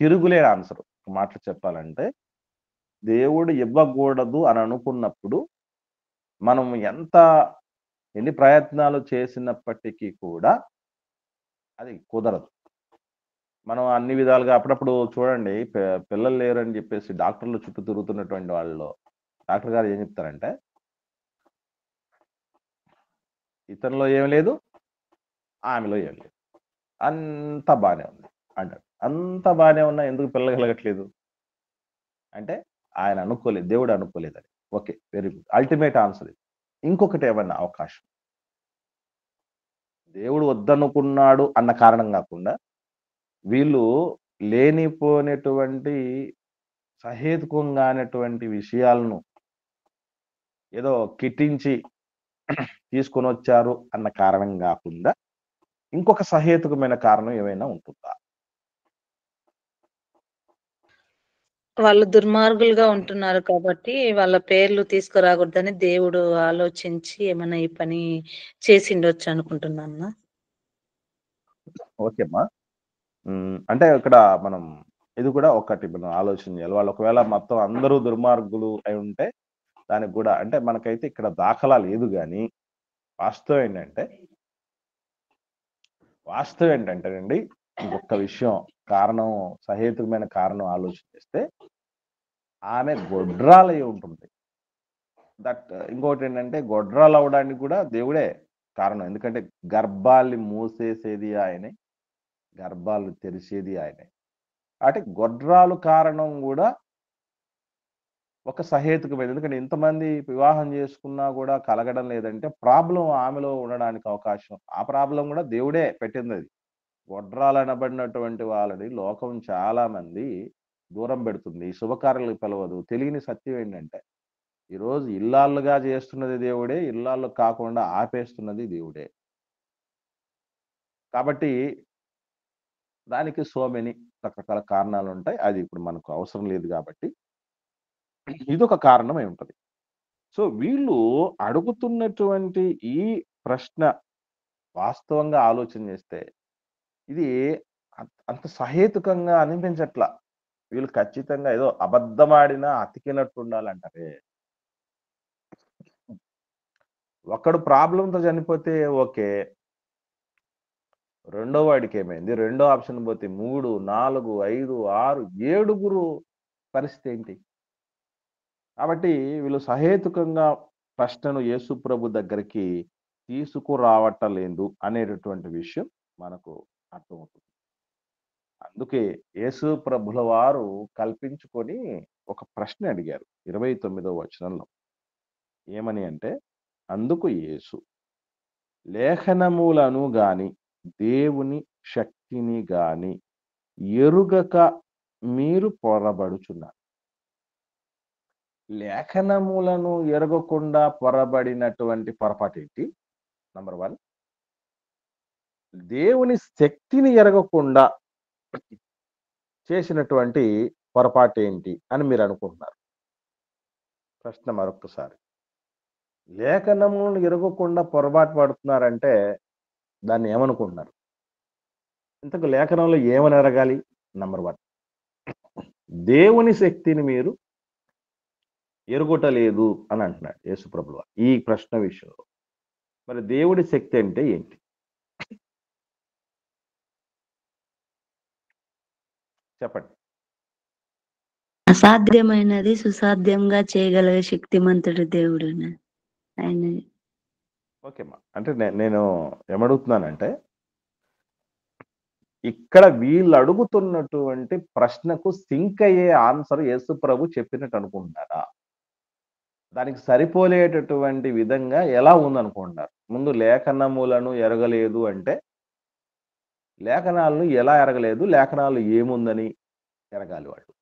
తిరుగులేని ఆన్సర్. మాటలు చెప్పాలంటే, దేవుడు ఇవ్వకూడదు అని అనుకున్నప్పుడు మనం ఎన్ని ప్రయత్నాలు చేసినప్పటికీ కూడా అది కుదరదు. మనం అన్ని విధాలుగా అప్పుడప్పుడు చూడండి, పిల్లలు లేరని చెప్పేసి డాక్టర్లు చుట్టూ తిరుగుతున్నటువంటి వాళ్ళు డాక్టర్ గారు ఏం చెప్తారంటే, ఇతనిలో ఏం లేదు, ఆమెలో ఏం లేదు, అంతా బాగానే ఉంది అంటారు. అంత బాగానే ఉన్నా ఎందుకు పిల్లలు కలగట్లేదు అంటే, ఆయన అనుకోలేదు, దేవుడు అనుకోలేదని. Okay, very good, ultimate answer ఇది. ఇంకొకటి ఏమన్నా అవకాశం, దేవుడు వద్దనుకున్నాడు అన్న కారణం కాకుండా, వీళ్ళు లేనిపోయినటువంటి సహేతుకంగానటువంటి విషయాలను ఏదో కిట్టించి తీసుకొని వచ్చారు అన్న కారణం కాకుండా, ఇంకొక సహేతుకమైన కారణం ఏమైనా ఉంటుందా? వాళ్ళు దుర్మార్గులుగా ఉంటున్నారు కాబట్టి వాళ్ళ పేర్లు తీసుకురాకూడదని దేవుడు ఆలోచించి ఏమైనా ఈ పని చేసిండొచ్చు అనుకుంటున్నాను. ఓకేమ్మా. అంటే ఇక్కడ మనం ఇది కూడా ఒకటి మనం ఆలోచన చేయాలి. వాళ్ళు ఒకవేళ మొత్తం అందరూ దుర్మార్గులు అయి ఉంటే దానికి కూడా, అంటే మనకైతే ఇక్కడ దాఖలా లేదు, కానీ వాస్తవం ఏంటంటేనండి, ఇంకొక విషయం, కారణం సహేతుకమైన కారణం ఆలోచన చేస్తే ఆమె గొడ్రాలై ఉంటుంది. ఇంకోటి ఏంటంటే, గొడ్రాలు అవడానికి కూడా దేవుడే కారణం. ఎందుకంటే గర్భాల్ని మూసేసేది ఆయనే, గర్భాలు తెరిచేది ఆయనే. అంటే గొడ్రాలు కారణం కూడా ఒక సహేతుకమైనది. ఎందుకంటే ఇంతమంది వివాహం చేసుకున్నా కూడా కలగడం లేదంటే ప్రాబ్లం ఆమెలో ఉండడానికి అవకాశం. ఆ ప్రాబ్లం కూడా దేవుడే పెట్టింది. అది గొడ్రాలనబడినటువంటి వాళ్ళని లోకం చాలా మంది దూరం పెడుతుంది, శుభకార్యాలకు పిలవదు. తెలియని సత్యం ఏంటంటే, ఈరోజు ఇల్లాళ్ళుగా చేస్తున్నది దేవుడే, ఇల్లాళ్ళు కాకుండా ఆపేస్తున్నది దేవుడే. కాబట్టి దానికి సో మెనీ రకరకాల కారణాలు ఉంటాయి. అది ఇప్పుడు మనకు అవసరం లేదు కాబట్టి ఇదొక కారణమై ఉంటది. సో వీళ్ళు అడుగుతున్నటువంటి ఈ ప్రశ్న వాస్తవంగా ఆలోచన చేస్తే ఇది అంత సహేతుకంగా అనిపించట్లా. వీళ్ళు ఖచ్చితంగా ఏదో అబద్ధమాడినా అతికినట్టు ఉండాలంటారే. ఒకడు ప్రాబ్లంతో చనిపోతే ఓకే, రెండో వాడికి ఏమైంది? రెండో ఆప్షన్ పోతే 3, 4, 5, 6, 7 పరిస్థితి ఏంటి? కాబట్టి వీళ్ళు సహేతుకంగా ప్రశ్నను యేసుప్రభు దగ్గరికి తీసుకురావటలేదు అనేటటువంటి విషయం మనకు అర్థమవుతుంది. అందుకే యేసు ప్రభుల వారు కల్పించుకొని ఒక ప్రశ్న అడిగారు 29వ వచనంలో. ఏమని అంటే, అందుకు యేసు లేఖనములను గాని దేవుని శక్తిని గాని ఎరుగక మీరు పొరబడుచున్నారు. లేఖనములను ఎరగకుండా పొరబడినటువంటి పొరపాటు ఏంటి? నంబర్ 1. దేవుని శక్తిని ఎరగకుండా చేసినటువంటి పొరపాటు ఏంటి అని మీరు అనుకుంటున్నారు. ప్రశ్న మరొకసారి. లేఖనములను ఎరగకుండా పొరపాటు పడుతున్నారంటే దాన్ని ఏమనుకుంటున్నారు? ఇంతకు లేఖనంలో ఏమని ఎరగాలి? నంబర్ 1. దేవుని శక్తిని మీరు ఎరుగుటలేదు అని అంటున్నాడు యేసు ప్రభువు వారు ఈ ప్రశ్న విషయంలో. మరి దేవుడి శక్తి అంటే ఏంటి? చెప్పండి. అసాధ్యమైనది సుసాధ్యంగా చేయగలిగే శక్తిమంతుడు దేవుడు ఆయన. ఓకేమ్మా. అంటే నేను ఏమడుగుతున్నానంటే, ఇక్కడ వీళ్ళు అడుగుతున్నటువంటి ప్రశ్నకు సింక్ అయ్యే ఆన్సర్ యేసు ప్రభు చెప్పినట్టు అనుకుంటున్నారా? దానికి సరిపోలేటటువంటి విధంగా ఎలా ఉందనుకుంటున్నారు? ముందు లేఖనములను ఎరగలేదు అంటే లేఖనాలను ఎలా ఎరగలేదు? లేఖనాలు ఏముందని ఎరగాలి వాళ్ళు.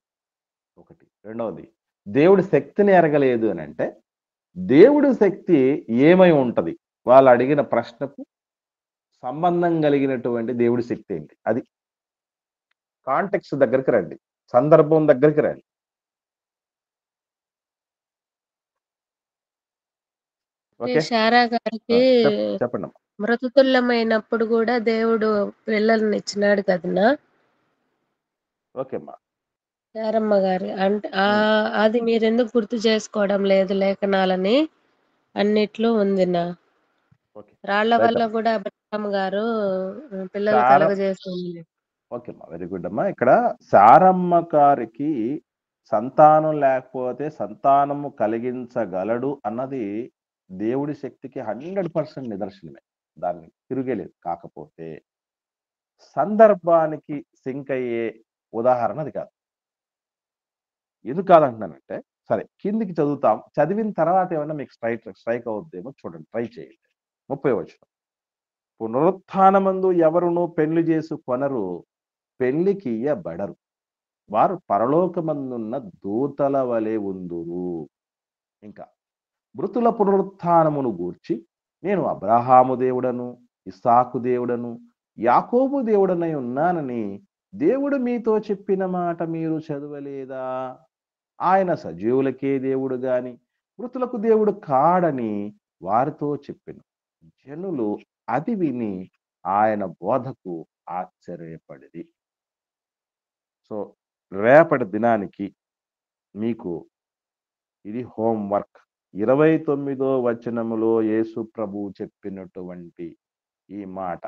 ఒకటి. రెండవది, దేవుడి శక్తిని ఎరగలేదు అని అంటే దేవుడి శక్తి ఏమై ఉంటది? వాళ్ళు అడిగిన ప్రశ్నకు సంబంధం కలిగినటువంటి దేవుడి శక్తి ఏంటి? అది కాంటెక్స్ట్ దగ్గరికి రండి, సందర్భం దగ్గరికి రండి. ఓకే, శారా గారికి చెప్పండి. మృతతుల్యమైనప్పుడు కూడా దేవుడు పిల్లల్ని ఇచ్చినాడు కదనా ఓకేమ్మా. శారమ్మ గారి అంటే అది మీరు ఎందుకు గుర్తు చేసుకోవడం లేదు? లేఖనాలని అన్నిట్లో ఉందినా. రాళ్ల వల్ల కూడా అబ్రహాం గారు పిల్లలు కలగజేస్తుంది. ఓకేమ్మా, వెరీ గుడ్ అమ్మా. ఇక్కడ శారమ్మ గారికి సంతానం లేకపోతే సంతానము కలిగించగలడు అన్నది దేవుడి శక్తికి 100% నిదర్శనమే, దాన్ని తిరిగేలేదు. కాకపోతే సందర్భానికి సింక్ అయ్యే ఉదాహరణ అది కాదు. ఎందుకు కాదంటున్నానంటే, సరే కిందికి చదువుతాం, చదివిన తర్వాత ఏమన్నా మీకు స్ట్రైక్ అవుద్దేమో చూడండి, ట్రై చేయండి. 30వ వచనం. పునరుత్థానమందు ఎవరునూ పెళ్లి చేసుకొనరు, పెళ్లికి ఇయ్యబడరు, వారు పరలోకమందున్న దూతల వలె ఉందురు. ఇంకా మృతుల పునరుత్థానమును గూర్చి నేను అబ్రహాము దేవుడను, ఇస్సాకు దేవుడను, యాకోబు దేవుడనై ఉన్నానని దేవుడు మీతో చెప్పిన మాట మీరు చదవలేదా? ఆయన సజీవులకే దేవుడు గాని మృతులకు దేవుడు కాడని వారితో చెప్పెను. జనులు అది విని ఆయన బోధకు ఆశ్చర్యపడిది. సో రేపటి దినానికి మీకు ఇది హోంవర్క్. 29వ వచనములో యేసు ప్రభు చెప్పినటువంటి ఈ మాట,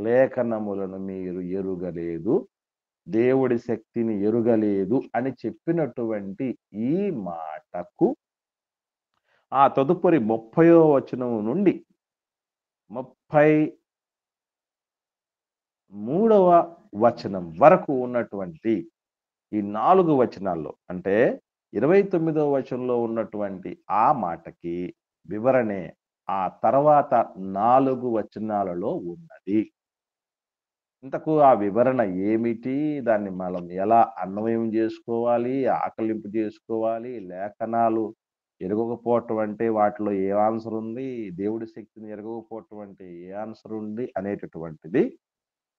లేఖనములను మీరు ఎరుగలేదు, దేవుడి శక్తిని ఎరుగలేదు అని చెప్పినటువంటి ఈ మాటకు ఆ తదుపరి 30వ వచనం నుండి 33వ వచనం వరకు ఉన్నటువంటి ఈ 4 వచనాల్లో, అంటే 29వ వచనంలో ఉన్నటువంటి ఆ మాటకి వివరణే ఆ తర్వాత 4 వచనాలలో ఉన్నది. ఇంతకు ఆ వివరణ ఏమిటి? దాన్ని మనం ఎలా అన్వయం చేసుకోవాలి, ఆకలింపు చేసుకోవాలి? లేఖనాలు ఎరగకపోవటం అంటే వాటిలో ఏ ఆన్సర్ ఉంది, దేవుడి శక్తిని ఎరగకపోవటం అంటే ఏ ఆన్సర్ ఉంది అనేటటువంటిది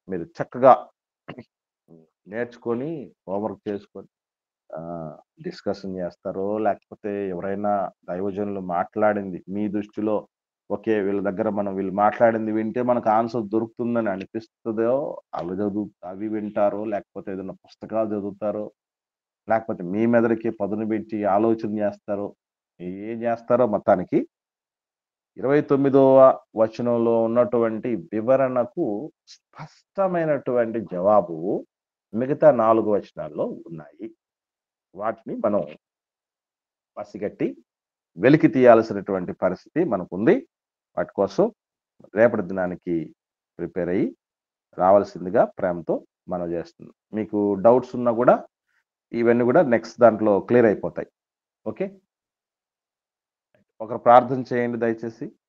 మీరు చక్కగా నేర్చుకొని హోంవర్క్ చేసుకొని డిస్కషన్ చేస్తారో, లేకపోతే ఎవరైనా దైవజనులు మాట్లాడింది మీ దృష్టిలో ఓకే, వీళ్ళ దగ్గర మనం వీళ్ళు మాట్లాడింది వింటే మనకు ఆన్సర్ దొరుకుతుందని అనిపిస్తుందో అవి వింటారో, లేకపోతే ఏదైనా పుస్తకాలు చదువుతారో, లేకపోతే మీ మెదడుకి పదును పెట్టి ఆలోచన చేస్తారో, ఏం చేస్తారో మొత్తానికి 29వ వచనంలో ఉన్నటువంటి వివరణకు స్పష్టమైనటువంటి జవాబు మిగతా 4 వచనాల్లో ఉన్నాయి. వాటిని మనం పసిగట్టి వెలికి తీయాల్సినటువంటి పరిస్థితి మనకుంది. వాటి కోసం రేపటి దినానికి ప్రిపేర్ అయ్యి రావాల్సిందిగా ప్రేమతో మనం చేస్తుంది. మీకు డౌట్స్ ఉన్నా కూడా ఇవన్నీ కూడా నెక్స్ట్ దాంట్లో క్లియర్ అయిపోతాయి. ఓకే, ఒకరు ప్రార్థన చేయండి దయచేసి.